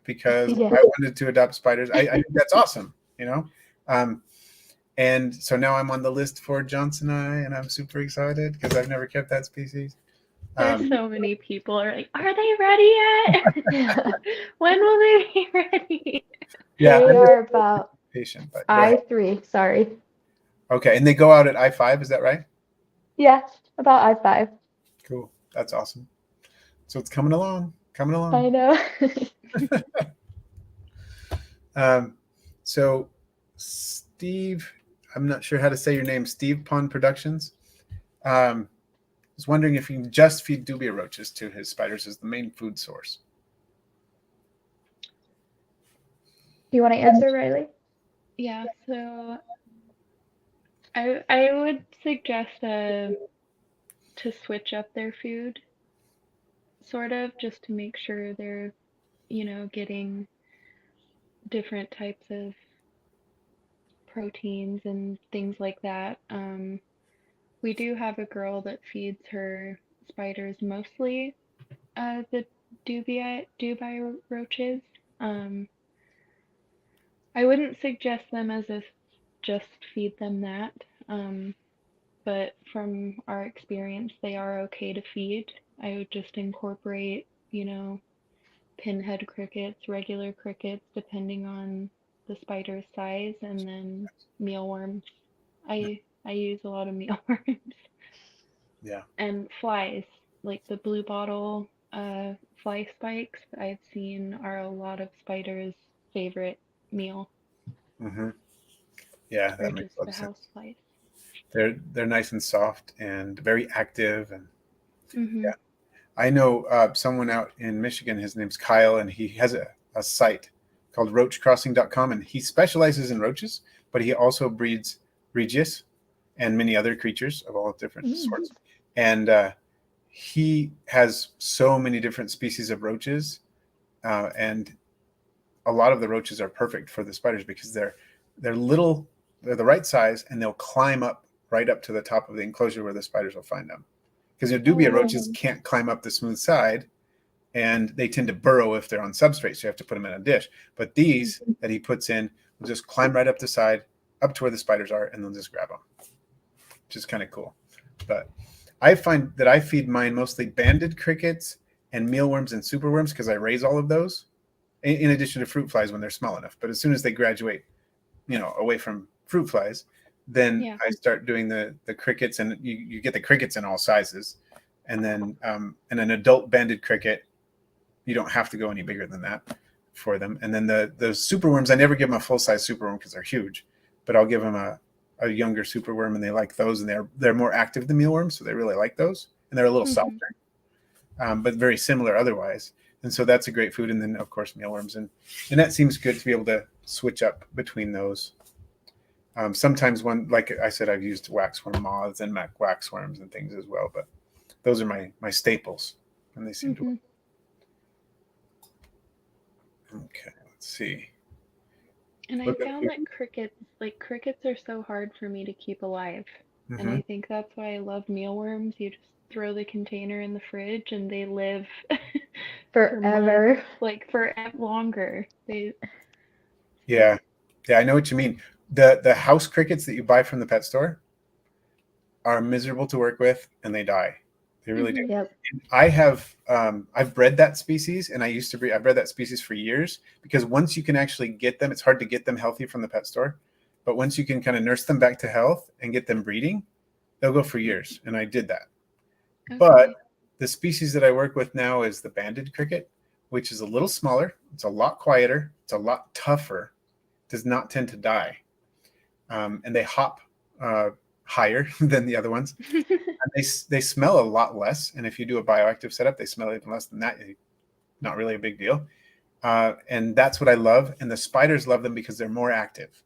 Speaker 1: because
Speaker 2: Yeah.
Speaker 1: I wanted to adopt spiders. I think that's awesome, and so now I'm on the list for Johnson Eye, and I'm super excited because I've never kept that species.
Speaker 3: There's so many people are like, are they ready yet? When will they be ready?
Speaker 1: Yeah,
Speaker 2: They are about
Speaker 1: patient, but
Speaker 2: I3, sorry.
Speaker 1: Okay, and they go out at I-5, is that right?
Speaker 2: Yeah, about I5.
Speaker 1: Cool, that's awesome. So it's coming along.
Speaker 2: I know.
Speaker 1: So Steve, I'm not sure how to say your name, Steve Pond Productions. Was wondering if you can just feed dubia roaches to his spiders as the main food source.
Speaker 2: Do you want to answer, Riley?
Speaker 3: Yeah, so I would suggest to switch up their food, sort of, just to make sure they're, getting different types of proteins and things like that. We do have a girl that feeds her spiders mostly the dubia roaches. I wouldn't suggest them as if just feed them that, but from our experience, they are okay to feed. I would just incorporate, pinhead crickets, regular crickets, depending on the spider's size, and then mealworms. I I use a lot of mealworms.
Speaker 1: Yeah.
Speaker 3: And flies, like the blue bottle fly spikes, I've seen are a lot of spiders' favorite meal,
Speaker 1: Hmm. Yeah,
Speaker 3: or
Speaker 1: that makes
Speaker 3: just
Speaker 1: a lot
Speaker 3: the
Speaker 1: of
Speaker 3: house
Speaker 1: sense.
Speaker 3: flies.
Speaker 1: They're nice and soft and very active, and
Speaker 3: Mm-hmm.
Speaker 1: yeah. I know someone out in Michigan. His name's Kyle, and he has a site called roachcrossing.com, and he specializes in roaches, but he also breeds regius and many other creatures of all different
Speaker 2: Mm.
Speaker 1: sorts. And he has so many different species of roaches, and a lot of the roaches are perfect for the spiders because they're little, they're the right size, and they'll climb up right up to the top of the enclosure where the spiders will find them. Because your
Speaker 3: Oh
Speaker 1: dubia
Speaker 3: wow.
Speaker 1: roaches can't climb up the smooth side, and they tend to burrow if they're on substrate, so you have to put them in a dish. But these that he puts in will just climb right up the side, up to where the spiders are, and they'll just grab them, which is kind of cool. But I find that I feed mine mostly banded crickets and mealworms and superworms because I raise all of those in addition to fruit flies when they're small enough. But as soon as they graduate, away from fruit flies, then
Speaker 3: Yeah.
Speaker 1: I start doing the crickets, and you get the crickets in all sizes. And then in an adult banded cricket, you don't have to go any bigger than that for them. And then the superworms, I never give them a full size superworm because they're huge, but I'll give them a younger superworm, and they like those, and they're more active than mealworms, so they really like those, and they're a little
Speaker 3: Mm-hmm.
Speaker 1: softer, but very similar otherwise. And so that's a great food. And then of course mealworms, and that seems good to be able to switch up between those. Sometimes when, like I said, I've used waxworm moths and waxworms and things as well, but those are my staples, and they seem to
Speaker 3: Mm-hmm.
Speaker 1: work. Okay, let's see.
Speaker 3: And I found that crickets are so hard for me to keep alive. And
Speaker 1: Mm-hmm.
Speaker 3: I think that's why I love mealworms. You just throw the container in the fridge and they live for months,
Speaker 2: Forever.
Speaker 3: like for longer. They
Speaker 1: Yeah, yeah, I know what you mean. The house crickets that you buy from the pet store are miserable to work with, and they die. They really do.
Speaker 3: Mhm.
Speaker 2: Yep.
Speaker 1: I've bred that species, and I've bred that species for years, because once you can actually get them, it's hard to get them healthy from the pet store, but once you can kind of nurse them back to health and get them breeding, they'll go for years. And I did that. But
Speaker 3: Okay.
Speaker 1: the species that I work with now is the banded cricket, which is a little smaller. It's a lot quieter. It's a lot tougher. Does not tend to die, and they hop higher than the other ones. And they smell a lot less. And if you do a bioactive setup, they smell even less than that. Not really a big deal. And that's what I love. And the spiders love them because they're more active.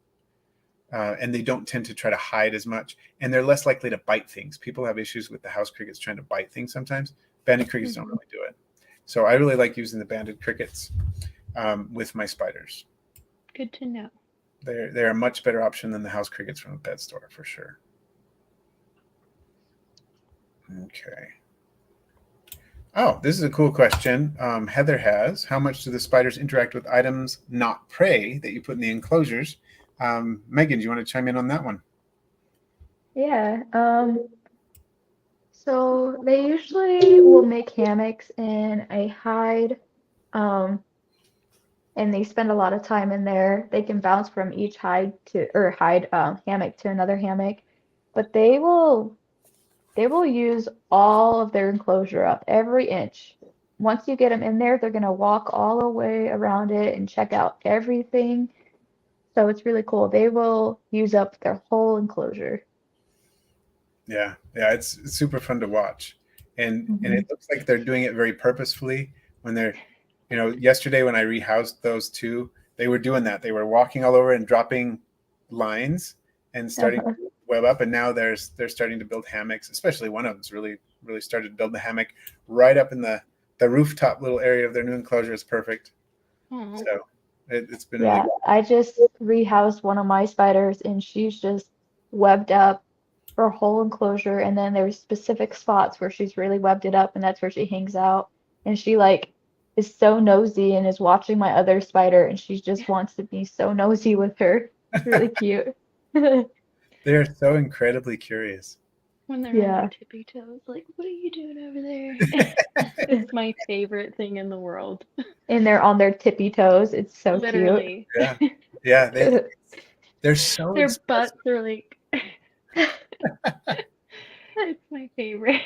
Speaker 1: And they don't tend to try to hide as much. And they're less likely to bite things. People have issues with the house crickets trying to bite things sometimes. Banded crickets don't
Speaker 3: Mhm.
Speaker 1: really do it. So I really like using the banded crickets with my spiders.
Speaker 3: Good to know.
Speaker 1: They're a much better option than the house crickets from the pet store, for sure. Okay. Oh, this is a cool question. Heather has, how much do the spiders interact with items not prey that you put in the enclosures? Megan, do you want to chime in on that one?
Speaker 2: Yeah. So they usually will make hammocks in a hide, um, and they spend a lot of time in there. They can bounce from each hide hammock to another hammock, but they will use all of their enclosure up, every inch. Once you get them in there, they're gonna walk all the way around it and check out everything. So it's really cool. They will use up their whole enclosure.
Speaker 1: Yeah, yeah, it's super fun to watch, and
Speaker 2: Hmm.
Speaker 1: it looks like they're doing it very purposefully. When they're, yesterday when I rehoused those two, they were doing that. They were walking all over and dropping lines and starting
Speaker 2: Uh-huh.
Speaker 1: to web up, and now they're starting to build hammocks. Especially one of them's really started to build the hammock right up in the rooftop little area of their new enclosure. Is perfect.
Speaker 3: Oh.
Speaker 1: So it's been really
Speaker 2: Yeah,
Speaker 1: good.
Speaker 2: I just rehoused one of my spiders and she's just webbed up her whole enclosure, and then there's specific spots where she's really webbed it up and that's where she hangs out. And she like is so nosy and is watching my other spider and she just wants to be so nosy with her. It's really cute.
Speaker 1: They're so incredibly curious.
Speaker 3: When they're on their
Speaker 2: Yeah.
Speaker 3: tippy toes, like, what are you doing over there? It's my favorite thing in the world.
Speaker 2: And they're on their tippy toes. It's so cute.
Speaker 3: Literally.
Speaker 1: Yeah, yeah, they're so
Speaker 3: Their
Speaker 1: expressive.
Speaker 3: butts are like It's my favorite.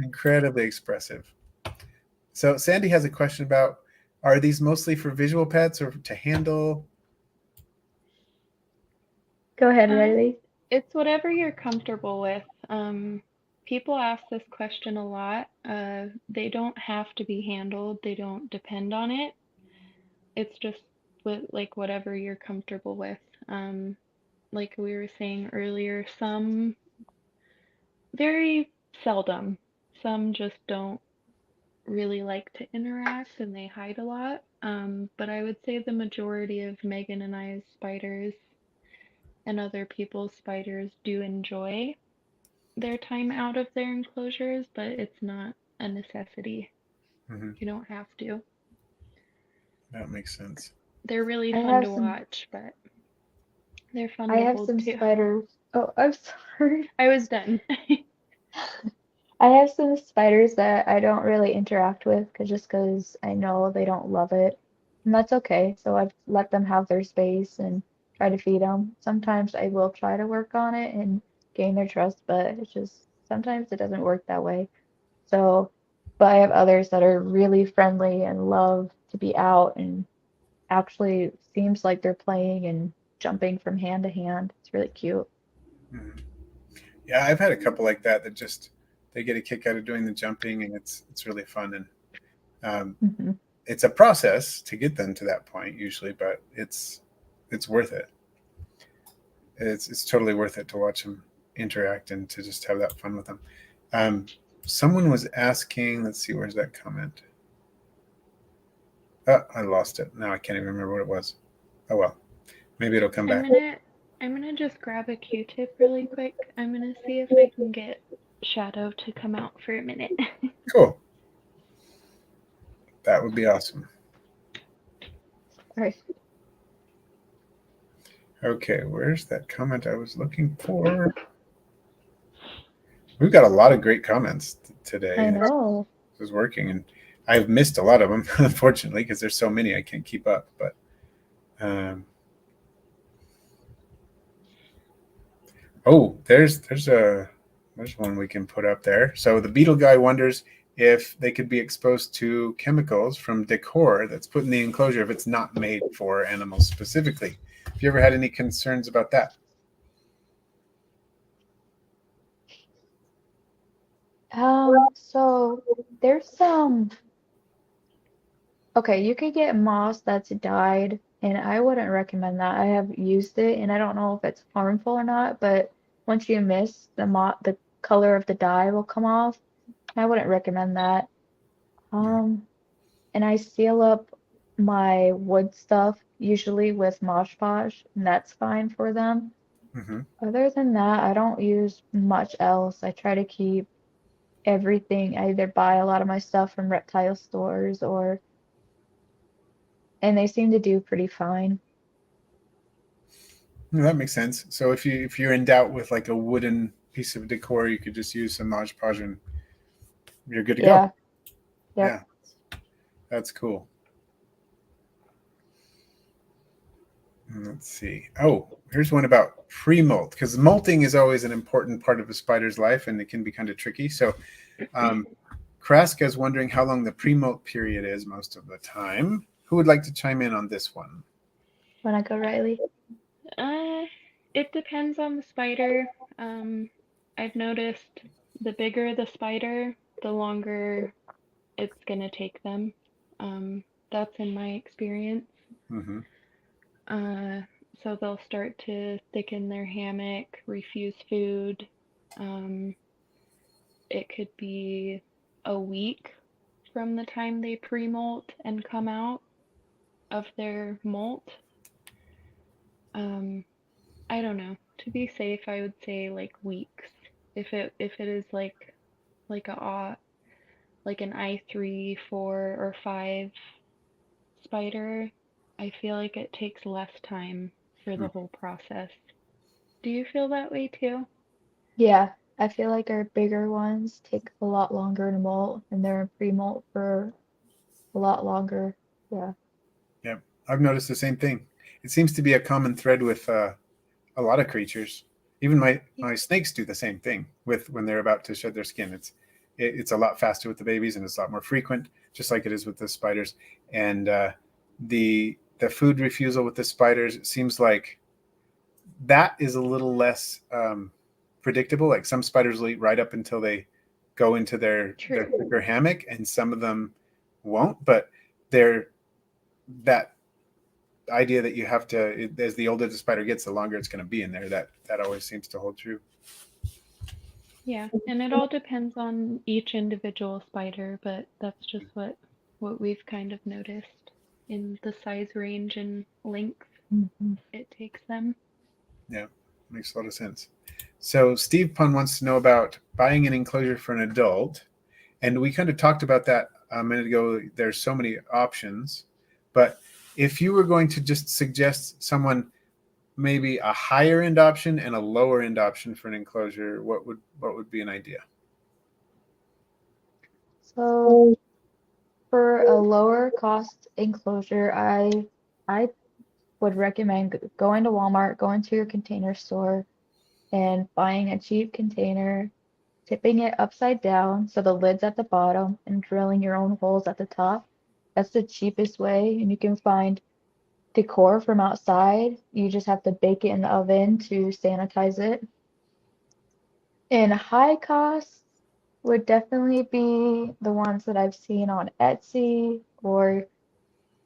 Speaker 1: Incredibly expressive. So Sandy has a question about, are these mostly for visual pets or to handle?
Speaker 2: Go ahead, Riley.
Speaker 3: It's whatever you're comfortable with. People ask this question a lot. They don't have to be handled. They don't depend on it. It's just like whatever you're comfortable with. Like we were saying earlier, some very seldom. Some just don't really like to interact and they hide a lot. But I would say the majority of Megan and I's spiders and other people's spiders do enjoy their time out of their enclosures, but it's not a necessity.
Speaker 1: Mm-hmm.
Speaker 3: You don't have to.
Speaker 1: That makes sense.
Speaker 3: They're really
Speaker 2: I
Speaker 3: fun
Speaker 2: have
Speaker 3: to
Speaker 2: some.
Speaker 3: watch, but they're fun
Speaker 2: I
Speaker 3: to
Speaker 2: have
Speaker 3: hold
Speaker 2: some
Speaker 3: too.
Speaker 2: spiders. Oh, I'm sorry.
Speaker 3: I was done.
Speaker 2: I have some spiders that I don't really interact with because I know they don't love it. And that's okay. So I've let them have their space and try to feed them. Sometimes I will try to work on it and gain their trust, but it's just sometimes it doesn't work that way. So, but I have others that are really friendly and love to be out and actually seems like they're playing and jumping from hand to hand. It's really cute.
Speaker 1: Mm-hmm. Yeah, I've had a couple like that just they get a kick out of doing the jumping, and it's really fun. And
Speaker 2: Hmm.
Speaker 1: it's a process to get them to that point usually, but it's worth it. It's totally worth it to watch them interact and to just have that fun with them. Um, Someone was asking, let's see, where's that comment? Oh, I lost it. Now I can't even remember what it was. Oh well, maybe it'll come
Speaker 3: I'm
Speaker 1: back.
Speaker 3: gonna I'm gonna just grab a Q-tip really quick. I'm gonna see if I can get Shadow to come out for a minute.
Speaker 1: Cool. That would be awesome.
Speaker 2: All right.
Speaker 1: Okay, where's that comment I was looking for? We've got a lot of great comments today.
Speaker 2: I know.
Speaker 1: This is working, and I've missed a lot of them, unfortunately, because there's so many I can't keep up. But oh, there's one we can put up there. So the beetle guy wonders if they could be exposed to chemicals from decor that's put in the enclosure if it's not made for animals specifically. Have you ever had any concerns about that?
Speaker 2: So there's some, okay, you could get moss that's dyed, and I wouldn't recommend that. I have used it, and I don't know if it's harmful or not, but once you miss the color of the dye will come off. I wouldn't recommend that. Um, and I seal up my wood stuff usually with Mod Podge, and that's fine for them.
Speaker 1: Mm-hmm.
Speaker 2: Other than that, I don't use much else. I try to keep everything. I either buy a lot of my stuff from reptile stores or, and they seem to do pretty fine.
Speaker 1: That makes sense. So if you're in doubt with like a wooden piece of decor, you could just use some Mod Podge and you're good to go.
Speaker 2: Yeah. Yep.
Speaker 1: Yeah, that's cool. Let's see. Oh, here's one about pre-molt, because molting is always an important part of a spider's life, and it can be kind of tricky. So, Kraska is wondering how long the pre-molt period is most of the time. Who would like to chime in on this one?
Speaker 2: Wanna go, Riley?
Speaker 3: It depends on the spider. I've noticed the bigger the spider, the longer it's gonna take them. That's in my experience.
Speaker 1: Mm-hmm.
Speaker 3: Uh, so they'll start to thicken their hammock, refuse food. Um, it could be a week from the time they pre-molt and come out of their molt. Um, I don't know. To be safe, I would say like weeks. If it is like like an I3, 4, or 5 spider, I feel like it takes less time for the whole process. Do you feel that way too?
Speaker 2: Yeah, I feel like our bigger ones take a lot longer to molt, and they're in pre-molt for a lot longer. Yeah.
Speaker 1: Yep, I've noticed the same thing. It seems to be a common thread with a lot of creatures. Even my snakes do the same thing with when they're about to shed their skin. It's a lot faster with the babies, and it's a lot more frequent, just like it is with the spiders. And the food refusal with the spiders, it seems like that is a little less predictable. Like some spiders will eat right up until they go into their thicker hammock, and some of them won't. But they're that idea that you have to, as the older the spider gets, the longer it's going to be in there. That always seems to hold true.
Speaker 3: Yeah, and it all depends on each individual spider, but that's just what we've kind of noticed in the size range and length it takes them.
Speaker 1: Yeah, makes a lot of sense. So Steve Pun wants to know about buying an enclosure for an adult. And we kind of talked about that a minute ago. There's so many options. But if you were going to just suggest someone maybe a higher end option and a lower end option for an enclosure, what would be an idea?
Speaker 2: So for a lower cost enclosure, I would recommend going to Walmart, going to your container store, and buying a cheap container, tipping it upside down so the lid's at the bottom, and drilling your own holes at the top. That's the cheapest way, and you can find decor from outside. You just have to bake it in the oven to sanitize it. And high costs would definitely be the ones that I've seen on Etsy or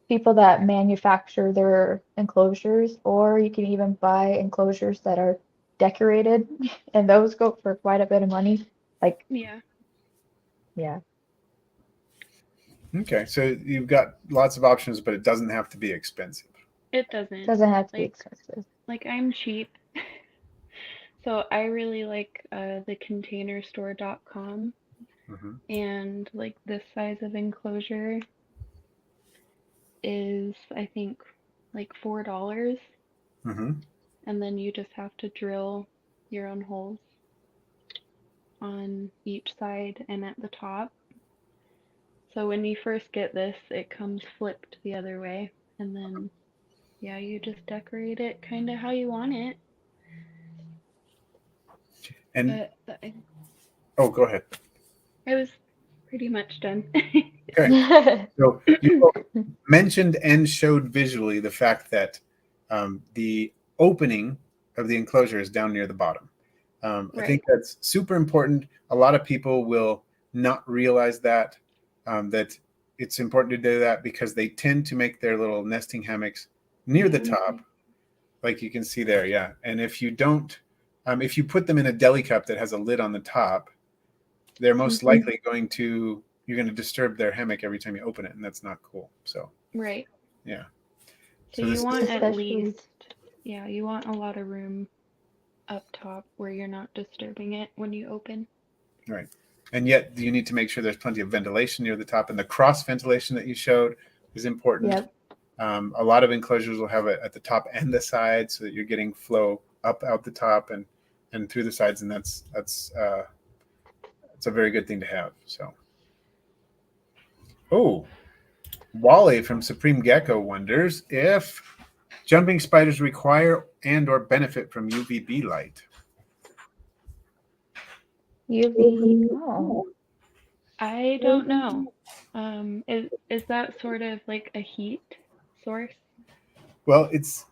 Speaker 2: people that manufacture their enclosures, or you can even buy enclosures that are decorated, and those go for quite a bit of money. Like,
Speaker 3: Yeah,
Speaker 2: yeah,
Speaker 1: Okay, so you've got lots of options, but it doesn't have to be expensive.
Speaker 3: it doesn't.
Speaker 2: doesn't have to be
Speaker 3: Like
Speaker 2: expensive.
Speaker 3: I'm cheap, so I really like the containerstore.com,
Speaker 1: Mm-hmm.
Speaker 3: and like this size of enclosure is I think like $4,
Speaker 1: Mm-hmm.
Speaker 3: and then you just have to drill your own holes on each side and at the top. So when you first get this, it comes flipped the other way, and then yeah, you just decorate it kind of how you want it.
Speaker 1: And
Speaker 3: But
Speaker 1: oh, go ahead.
Speaker 3: I was pretty much done.
Speaker 1: Okay, so you mentioned and showed visually the fact that the opening of the enclosure is down near the bottom. I think
Speaker 3: Right.
Speaker 1: that's super important. A lot of people will not realize that that it's important to do that because they tend to make their little nesting hammocks near the top, like you can see there. Yeah, and if you don't, if you put them in a deli cup that has a lid on the top, they're most likely going to you're going to disturb their hammock every time you open it, and that's not cool. So
Speaker 3: Right.
Speaker 1: yeah.
Speaker 3: So
Speaker 1: So
Speaker 3: you
Speaker 1: this
Speaker 3: want
Speaker 1: is
Speaker 3: at
Speaker 2: Especially,
Speaker 3: least, yeah, you want a lot of room up top where you're not disturbing it when you open.
Speaker 1: right. And yet you need to make sure there's plenty of ventilation near the top, and the cross ventilation that you showed is important.
Speaker 2: yep.
Speaker 1: A lot of enclosures will have it at the top and the sides, so that you're getting flow up out the top and through the sides, and that's it's a very good thing to have. So, oh, Wally from Supreme Gecko wonders if jumping spiders require and or benefit from UVB light.
Speaker 2: UV. Oh,
Speaker 3: I don't know. Is that sort of like a heat source?
Speaker 1: Well, it's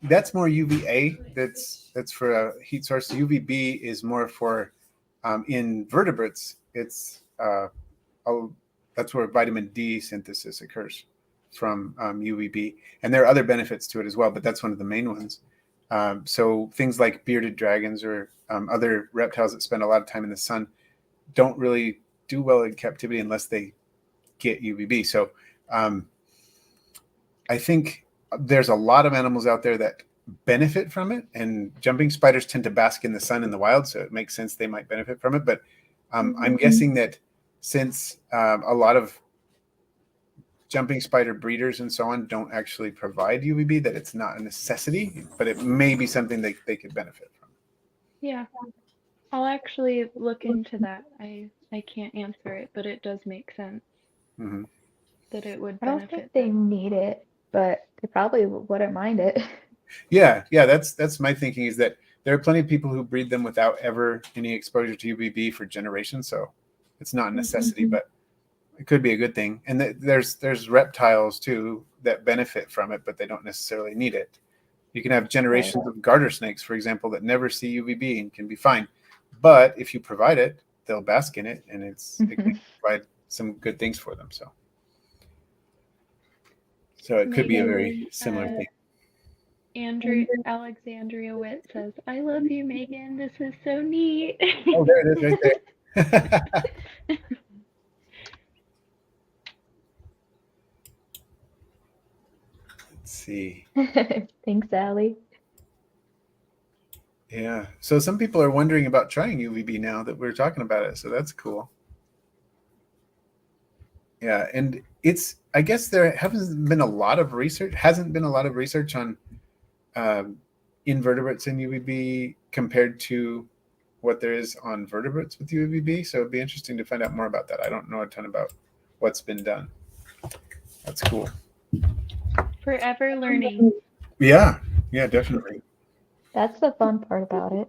Speaker 1: that's more UVA. That's for a heat source. UVB is more for invertebrates. It's that's where vitamin D synthesis occurs from UVB, and there are other benefits to it as well, but that's one of the main ones. So things like bearded dragons or other reptiles that spend a lot of time in the sun don't really do well in captivity unless they get UVB. So um, I think there's a lot of animals out there that benefit from it, and jumping spiders tend to bask in the sun in the wild, so it makes sense they might benefit from it. But I'm guessing that since a lot of jumping spider breeders and so on don't actually provide UVB, that it's not a necessity, but it may be something they could benefit from.
Speaker 3: Yeah, I'll actually look into that. I can't answer it, but it does make sense
Speaker 1: Mm-hmm.
Speaker 3: that it would
Speaker 2: I don't think
Speaker 3: benefit
Speaker 2: they
Speaker 3: them.
Speaker 2: need it, but they probably wouldn't mind it.
Speaker 1: Yeah, that's my thinking, is that there are plenty of people who breed them without ever any exposure to UVB for generations. So it's not a necessity, but it could be a good thing. And there's reptiles too that benefit from it, but they don't necessarily need it. You can have generations of garter snakes, for example, that never see UVB and can be fine. But if you provide it, they'll bask in it, and it can provide some good things for them. So it could be a very similar thing.
Speaker 3: Alexandria Witt says, "I love you, Megan. This is so neat."
Speaker 1: Oh, there it is right there. Let's see.
Speaker 2: Thanks, Allie.
Speaker 1: Yeah. So some people are wondering about trying UVB now that we're talking about it. So that's cool. Yeah. And I guess there hasn't been a lot of research on invertebrates in UVB compared to what there is on vertebrates with UVB. So it'd be interesting to find out more about that. I don't know a ton about what's been done. That's cool.
Speaker 3: Forever learning.
Speaker 1: Yeah, definitely.
Speaker 2: That's the fun part about it.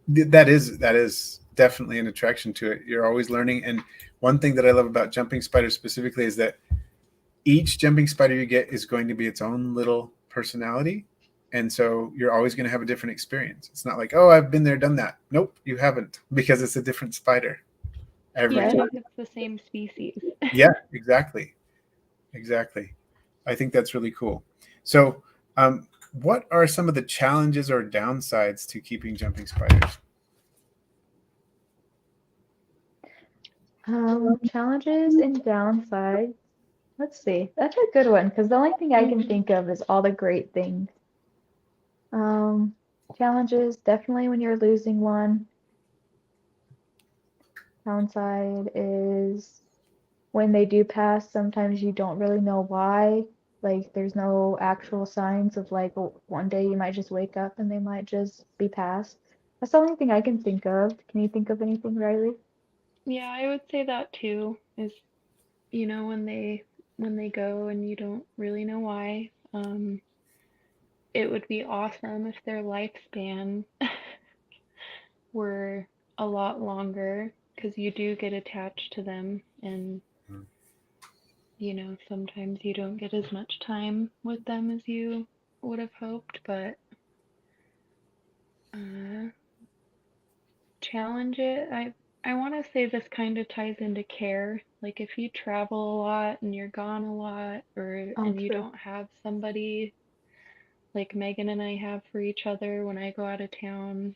Speaker 1: That is definitely an attraction to it. You're always learning. And one thing that I love about jumping spiders specifically is that each jumping spider you get is going to be its own little personality. And so you're always going to have a different experience. It's not like, oh, I've been there, done that. Nope, you haven't, because it's a different spider every time.
Speaker 3: It's the same species.
Speaker 1: Yeah, exactly. I think that's really cool. So what are some of the challenges or downsides to keeping jumping spiders?
Speaker 2: Challenges and downsides. Let's see. That's a good one, because the only thing I can think of is all the great things. Challenges, definitely when you're losing one. Downside is when they do pass, sometimes you don't really know why. Like, there's no actual signs of, like, one day you might just wake up and they might just be passed. That's the only thing I can think of. Can you think of anything, Riley?
Speaker 3: Yeah, I would say that too, is, when they go and you don't really know why. It would be awesome if their lifespan were a lot longer, because you do get attached to them, and sometimes you don't get as much time with them as you would have hoped, but challenge it. I want to say this kind of ties into care. Like, if you travel a lot and you're gone a lot, and you don't have somebody like Megan and I have for each other, when I go out of town,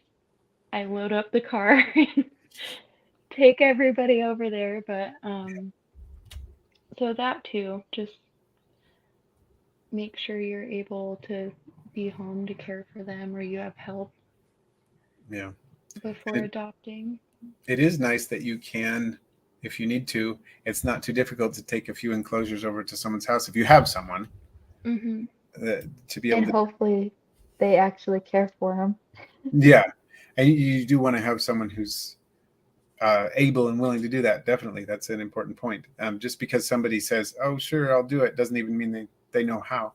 Speaker 3: I load up the car and take everybody over there. But so that too, just make sure you're able to be home to care for them, or you have help.
Speaker 1: Yeah.
Speaker 3: Before adopting.
Speaker 1: It is nice that you can, if you need to, it's not too difficult to take a few enclosures over to someone's house if you have someone. To be able to,
Speaker 2: hopefully they actually care for them.
Speaker 1: Yeah. And you do want to have someone who's able and willing to do that. Definitely. That's an important point. Just because somebody says, oh, sure, I'll do it, doesn't even mean they know how.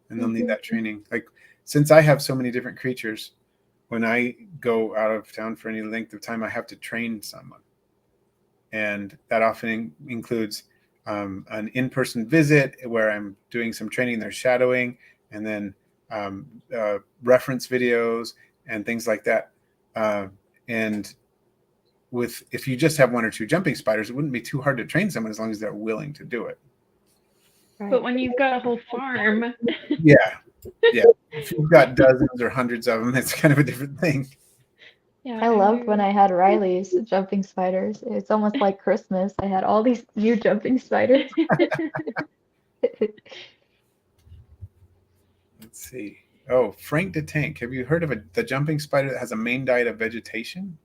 Speaker 1: And they'll need that training. Like, since I have so many different creatures, when I go out of town for any length of time, I have to train someone. And that often includes an in-person visit where I'm doing some training, they're shadowing, and then reference videos and things like that. And if you just have one or two jumping spiders, it wouldn't be too hard to train someone as long as they're willing to do it.
Speaker 2: Right.
Speaker 3: But when you've got a whole farm.
Speaker 1: Yeah. If you've got dozens or hundreds of them, it's kind of a different thing.
Speaker 3: Yeah,
Speaker 2: I loved when I had Riley's jumping spiders. It's almost like Christmas. I had all these new jumping spiders.
Speaker 1: Let's see. Oh, Frank the Tank. Have you heard of the jumping spider that has a main diet of vegetation?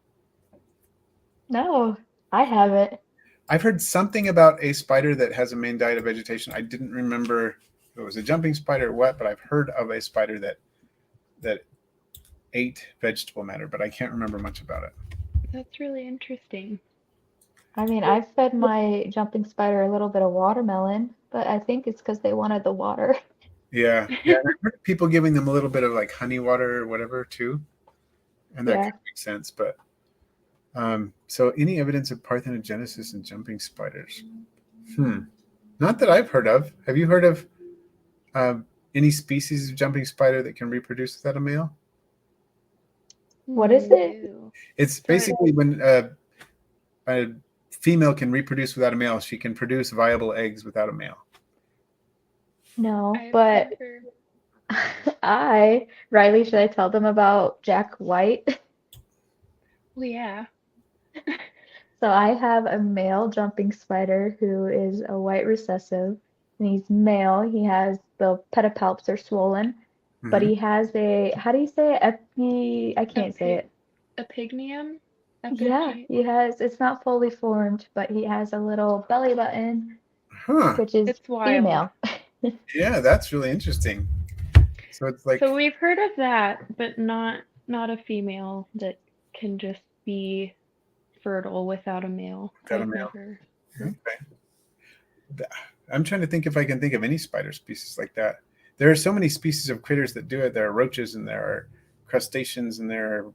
Speaker 2: No, I haven't.
Speaker 1: I've heard something about a spider that has a main diet of vegetation. I didn't remember if it was a jumping spider or what, but I've heard of a spider that ate vegetable matter, but I can't remember much about it.
Speaker 3: That's really interesting.
Speaker 2: I mean, I've fed my jumping spider a little bit of watermelon, but I think it's because they wanted the water.
Speaker 1: Yeah, yeah. And I've heard of people giving them a little bit of like honey water or whatever too, and that
Speaker 2: Yeah.
Speaker 1: could make sense. But so any evidence of parthenogenesis in jumping spiders? Not that I've heard of. Have you heard of any species of jumping spider that can reproduce without a male?
Speaker 2: What is it?
Speaker 3: No.
Speaker 1: It's
Speaker 3: But
Speaker 1: basically when a female can reproduce without a male, she can produce viable eggs without a male.
Speaker 2: No,
Speaker 3: I've
Speaker 2: but
Speaker 3: never.
Speaker 2: Riley, should I tell them about Jack White?
Speaker 3: Well, yeah.
Speaker 2: So I have a male jumping spider who is a white recessive, and he's male. He has the pedipalps are swollen, but
Speaker 1: Hmm.
Speaker 2: he has a, how do you say it? I
Speaker 3: A
Speaker 2: can't say
Speaker 3: pig,
Speaker 2: it.
Speaker 3: a pygmium,
Speaker 2: Yeah,
Speaker 3: FNG.
Speaker 2: he has, it's not fully formed, but he has a little belly button,
Speaker 1: Huh.
Speaker 2: which is
Speaker 3: It's wild.
Speaker 2: female.
Speaker 1: Yeah, that's really interesting. So it's like
Speaker 3: So we've heard of that, but not a female that can just be fertile without a male.
Speaker 1: without a
Speaker 3: I've
Speaker 1: male.
Speaker 3: never.
Speaker 1: Okay. I'm trying to think if I can think of any spider species like that. There are so many species of critters that do it. There are roaches and there are crustaceans and there are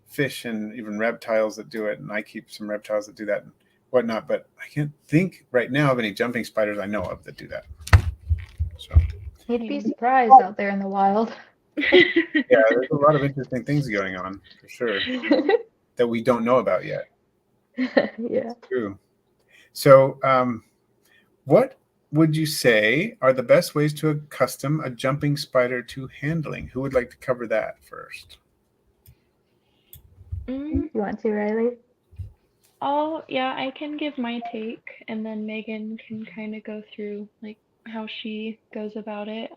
Speaker 1: fish and even reptiles that do it. And I keep some reptiles that do that and whatnot. But I can't think right now of any jumping spiders I know of that do that. So
Speaker 2: You'd be surprised out there in the wild.
Speaker 1: yeah, there's a lot of interesting things going on for sure that we don't know about yet.
Speaker 2: Yeah.
Speaker 1: True. So, what would you say are the best ways to accustom a jumping spider to handling? Who would like to cover that first?
Speaker 3: Mm,
Speaker 2: You want to, Riley?
Speaker 3: yeah, I can give my take, and then Megan can kind of go through like how she goes about it.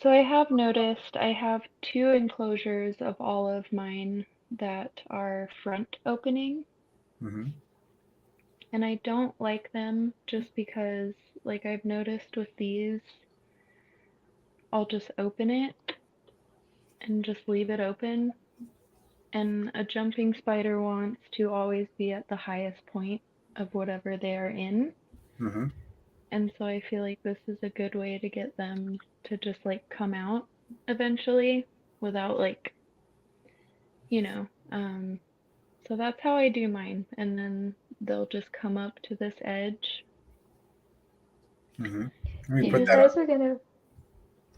Speaker 3: So I have noticed I have two enclosures of all of mine that are front opening,
Speaker 1: Mm-hmm.
Speaker 3: and I don't like them just because, like I've noticed with these, I'll just open it and just leave it open, and a jumping spider wants to always be at the highest point of whatever they are in.
Speaker 1: Mm-hmm.
Speaker 3: And so I feel like this is a good way to get them to just like come out eventually without like, you know, so that's how I do mine. And then they'll just come up to this edge.
Speaker 1: Mm-hmm. Let me
Speaker 2: If
Speaker 1: put
Speaker 2: you
Speaker 1: that
Speaker 3: And
Speaker 2: guys
Speaker 1: on.
Speaker 2: are gonna,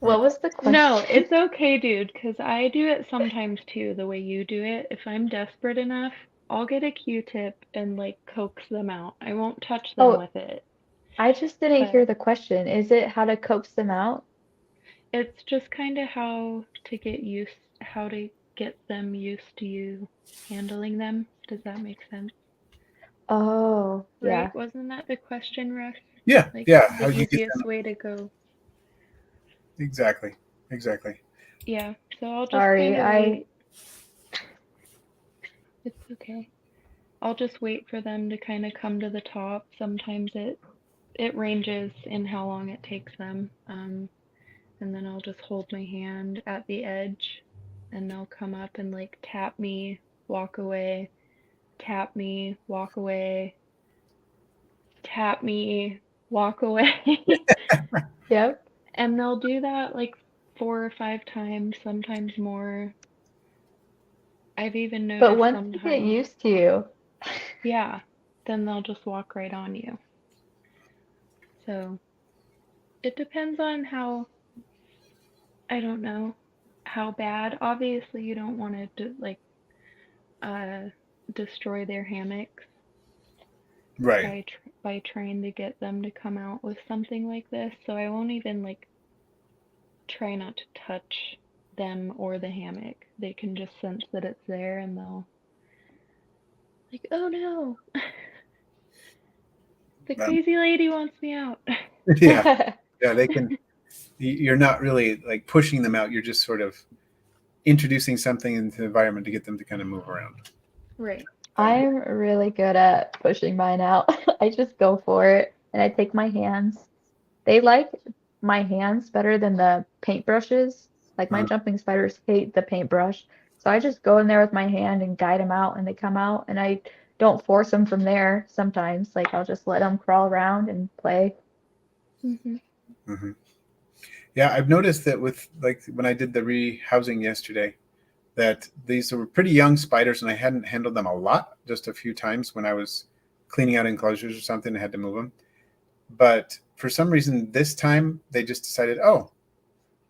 Speaker 1: Let me
Speaker 2: what was the
Speaker 3: no,
Speaker 2: question?
Speaker 3: it's okay, dude, because I do it sometimes too, the way you do it. If I'm desperate enough, I'll get a Q-tip and like coax them out. I won't touch them
Speaker 2: Oh,
Speaker 3: with it,
Speaker 2: I just didn't hear
Speaker 3: but
Speaker 2: the question. Is it how to coax them out?
Speaker 3: it's just kind of how to get them used to you handling them. Does that make sense?
Speaker 2: Oh,
Speaker 3: Right?
Speaker 2: yeah.
Speaker 3: Wasn't that the question, Russ?
Speaker 1: Yeah,
Speaker 3: Like
Speaker 1: yeah.
Speaker 3: the
Speaker 1: How you get them
Speaker 3: easiest way to go.
Speaker 1: exactly, exactly.
Speaker 3: Yeah, so I'll just kind
Speaker 2: Sorry,
Speaker 3: of wait. It's okay. I'll just wait for them to kind of come to the top. Sometimes it ranges in how long it takes them. And then I'll just hold my hand at the edge and they'll come up and like tap me, walk away, tap me, walk away, tap me, walk away.
Speaker 2: yep.
Speaker 3: And they'll do that like 4 or 5 times, sometimes more. I've even
Speaker 2: But
Speaker 3: noticed
Speaker 2: once they get
Speaker 3: sometimes,
Speaker 2: used to you,
Speaker 3: yeah, then they'll just walk right on you. So it depends on how, I don't know, how bad. Obviously, you don't want to like uh destroy their hammocks
Speaker 1: Right.
Speaker 3: by trying to get them to come out with something like this. So I won't even like try not to touch them or the hammock. They can just sense that it's there and they'll like, oh no, the
Speaker 1: Um,
Speaker 3: crazy lady wants me out.
Speaker 1: yeah, yeah. They can. You're not really like pushing them out. You're just sort of introducing something into the environment to get them to kind of move around.
Speaker 3: Right.
Speaker 2: I'm really good at pushing mine out. I just go for it and I take my hands. They like my hands better than the paintbrushes. Like my
Speaker 1: Uh,
Speaker 2: jumping spiders hate the paintbrush. So I just go in there with my hand and guide them out and they come out and I don't force them from there sometimes. Like I'll just let them crawl around and play.
Speaker 3: Hmm.
Speaker 1: Hmm. Yeah, I've noticed that with like when I did the rehousing yesterday, that these were pretty young spiders, and I hadn't handled them a lot, just a few times when I was cleaning out enclosures or something. I had to move them, but for some reason this time they just decided, oh,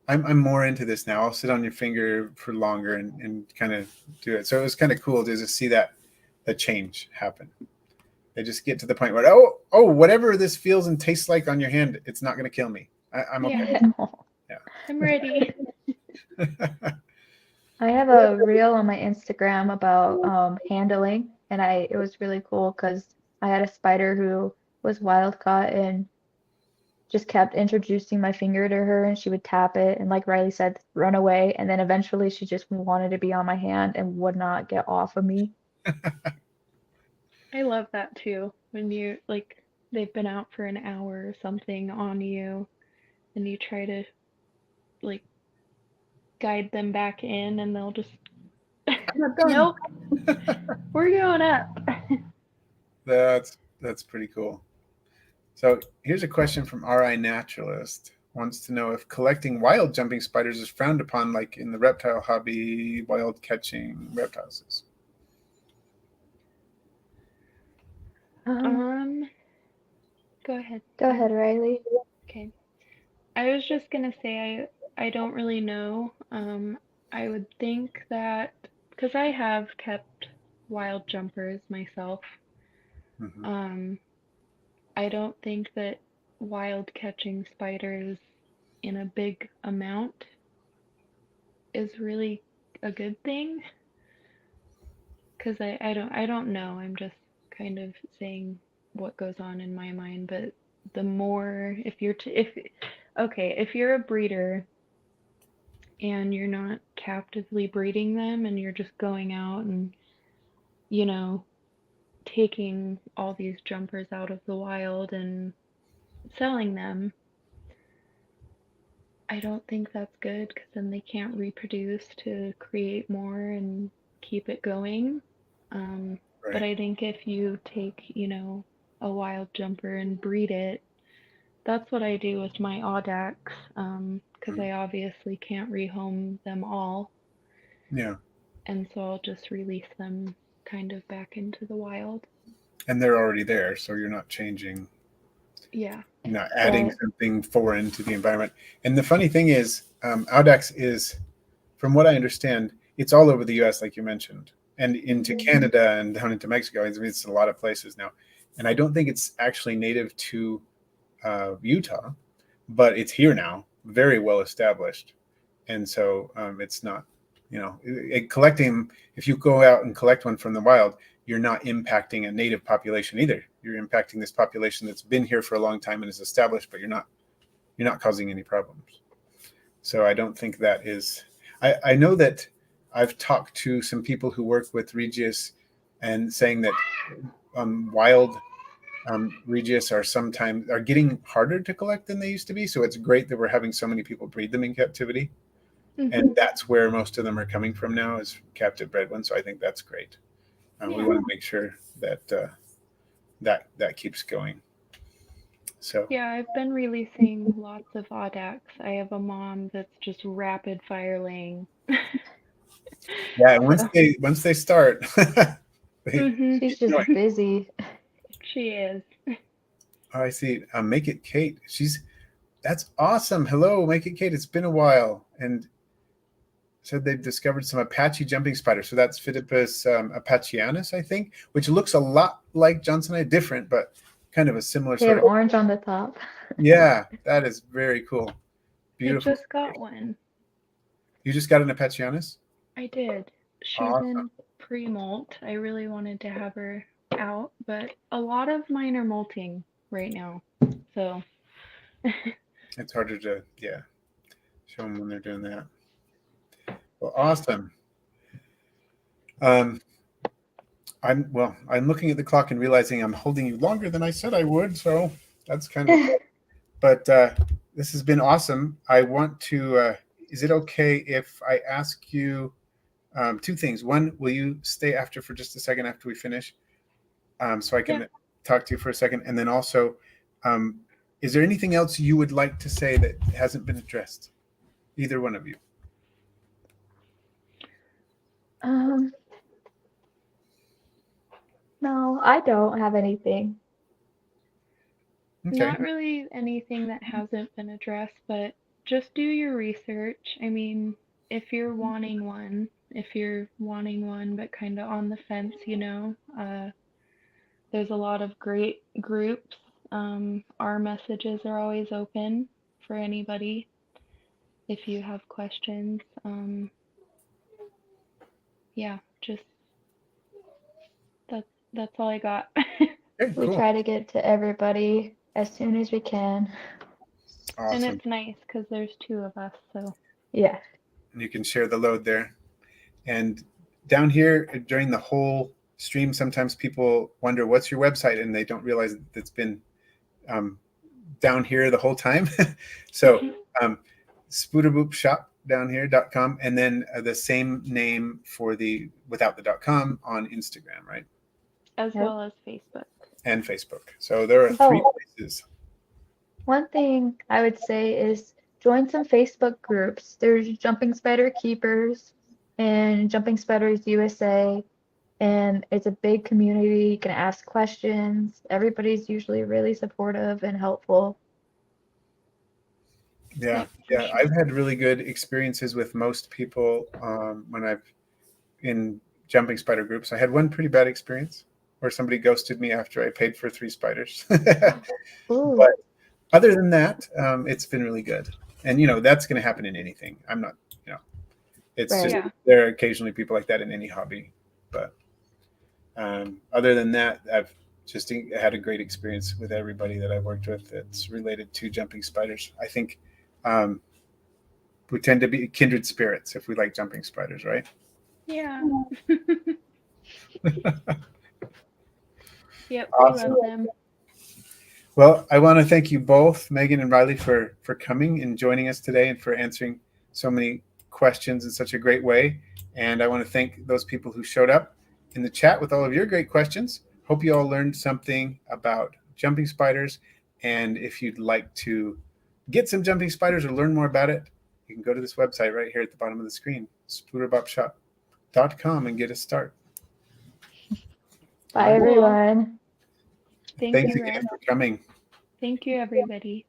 Speaker 1: I'm more into this now. I'll sit on your finger for longer and kind of do it. So it was kind of cool to just see that the change happen. They just get to the point where, oh, whatever this feels and tastes like on your hand, it's not going to kill me. I'm okay.
Speaker 3: Yeah,
Speaker 1: Yeah.
Speaker 3: I'm ready.
Speaker 2: I have a reel on my Instagram about handling, and it was really cool because I had a spider who was wild caught and just kept introducing my finger to her, and she would tap it and, like Riley said, run away, and then eventually she just wanted to be on my hand and would not get off of me.
Speaker 3: I love that too. When you like they've been out for an hour or something on you and you try to like guide them back in and they'll just
Speaker 1: I'm not done.
Speaker 3: nope, we're going up.
Speaker 1: That's pretty cool. So here's a question from RI Naturalist. Wants to know if collecting wild jumping spiders is frowned upon, like in the reptile hobby, wild catching reptiles is.
Speaker 3: Um, Go ahead.
Speaker 2: Go ahead, Riley.
Speaker 3: Okay. I was just gonna say I don't really know. I would think that because I have kept wild jumpers myself,
Speaker 1: Mm-hmm.
Speaker 3: um, I don't think that wild catching spiders in a big amount is really a good thing. Because I don't know. I'm just kind of saying what goes on in my mind. But the more if you're if okay, if you're a breeder and you're not captively breeding them and you're just going out and you know taking all these jumpers out of the wild and selling them, I don't think that's good because then they can't reproduce to create more and keep it going. But
Speaker 1: Right.
Speaker 3: I think if you take, a wild jumper and breed it, that's what I do with my audax, because I obviously can't rehome them all,
Speaker 1: Yeah.
Speaker 3: and so I'll just release them kind of back into the wild.
Speaker 1: And they're already there, so you're not changing,
Speaker 3: Yeah.
Speaker 1: you're not adding
Speaker 2: Right.
Speaker 1: something foreign to the environment. And the funny thing is, Audax is, from what I understand, it's all over the U.S., like you mentioned, and into
Speaker 3: Mhm.
Speaker 1: Canada and down into Mexico. I mean, it's a lot of places now. And I don't think it's actually native to Utah, but it's here now, very well established. And so it's not, collecting, if you go out and collect one from the wild, you're not impacting a native population either. You're impacting this population that's been here for a long time and is established, but you're not causing any problems. So I don't think that is. I know that I've talked to some people who work with Regius and saying that wild Regius are getting harder to collect than they used to be. So it's great that we're having so many people breed them in captivity, and
Speaker 3: Mhm.
Speaker 1: that's where most of them are coming from now, is captive bred ones. So I think that's great. We
Speaker 3: Yeah.
Speaker 1: want to make sure that that keeps going. So
Speaker 3: Yeah, I've been releasing lots of audax. I have a mom that's just rapid fire laying.
Speaker 1: yeah, and once
Speaker 3: So,
Speaker 1: they start, they
Speaker 3: mhm.
Speaker 2: She's
Speaker 1: keep going.
Speaker 2: just busy.
Speaker 3: She is.
Speaker 1: Oh, I see. Make it Kate. That's awesome. Hello, Make It Kate. It's been a while, and said they've discovered some Apache jumping spiders. So that's Phiddipus apachianus, I think, which looks a lot like Johnsonite, different, but kind of a similar
Speaker 2: They
Speaker 1: sort
Speaker 2: have
Speaker 1: of.
Speaker 2: orange on the top.
Speaker 1: Yeah, that is very cool.
Speaker 3: I
Speaker 1: Beautiful.
Speaker 3: just got one.
Speaker 1: You just got an apachianus?
Speaker 3: I did. She's
Speaker 1: Awesome.
Speaker 3: in pre-molt. I really wanted to have her out, but a lot of mine are molting right now. So,
Speaker 1: It's harder to, yeah, show them when they're doing that. Well, awesome. Um, I'm looking at the clock and realizing I'm holding you longer than I said I would. So that's kind of, but this has been awesome. I want to, is it okay if I ask you two things? One, will you stay after for just a second after we finish, so I
Speaker 3: yeah.
Speaker 1: can talk to you for a second? And then also, um, is there anything else you would like to say that hasn't been addressed? Either one of you.
Speaker 2: No, I don't have anything.
Speaker 1: Okay.
Speaker 3: Not really anything that hasn't been addressed, but just do your research. I mean, if you're wanting one, but kind of on the fence, there's a lot of great groups. Our messages are always open for anybody if you have questions. Yeah, just that's all I got.
Speaker 1: Okay,
Speaker 2: We
Speaker 1: cool.
Speaker 2: try to get to everybody as soon as we can.
Speaker 3: And
Speaker 1: Awesome.
Speaker 3: it's nice because there's two of us, so
Speaker 2: Yeah.
Speaker 1: And you can share the load there. And down here during the whole stream, sometimes people wonder what's your website, and they don't realize that it's been down here the whole time. So spooderboopshop down here.com, and then the same name for the without the .com on Instagram, right?
Speaker 3: as
Speaker 2: Yep.
Speaker 3: well as Facebook.
Speaker 1: And Facebook. So there are three places.
Speaker 2: One thing I would say is join some Facebook groups. There's Jumping Spider Keepers and Jumping Spiders USA, and it's a big community. You can ask questions. Everybody's usually really supportive and helpful.
Speaker 1: Yeah,
Speaker 3: Yep, for
Speaker 1: yeah.
Speaker 3: sure.
Speaker 1: I've had really good experiences with most people when I've in jumping spider groups. I had one pretty bad experience where somebody ghosted me after I paid for 3 spiders.
Speaker 2: Ooh,
Speaker 1: But other than that, it's been really good. And that's going to happen in anything. I'm not, it's
Speaker 2: Right.
Speaker 1: just
Speaker 3: Yeah.
Speaker 1: there are occasionally people like that in any hobby. But other than that, I've just had a great experience with everybody that I've worked with that's related to jumping spiders. I think we tend to be kindred spirits if we like jumping spiders, right?
Speaker 3: Yeah. Yep,
Speaker 1: Awesome.
Speaker 3: we love them.
Speaker 1: Well, I want to thank you both, Megan and Riley, for coming and joining us today and for answering so many questions in such a great way. And I want to thank those people who showed up in the chat with all of your great questions. Hope you all learned something about jumping spiders. And if you'd like to get some jumping spiders or learn more about it, you can go to this website right here at the bottom of the screen, spooderboopshop.com, and get a start.
Speaker 2: bye
Speaker 1: All right.
Speaker 2: everyone.
Speaker 3: Thank
Speaker 1: Thanks
Speaker 3: you,
Speaker 1: again
Speaker 3: Rex.
Speaker 1: for coming.
Speaker 3: Thank you, everybody.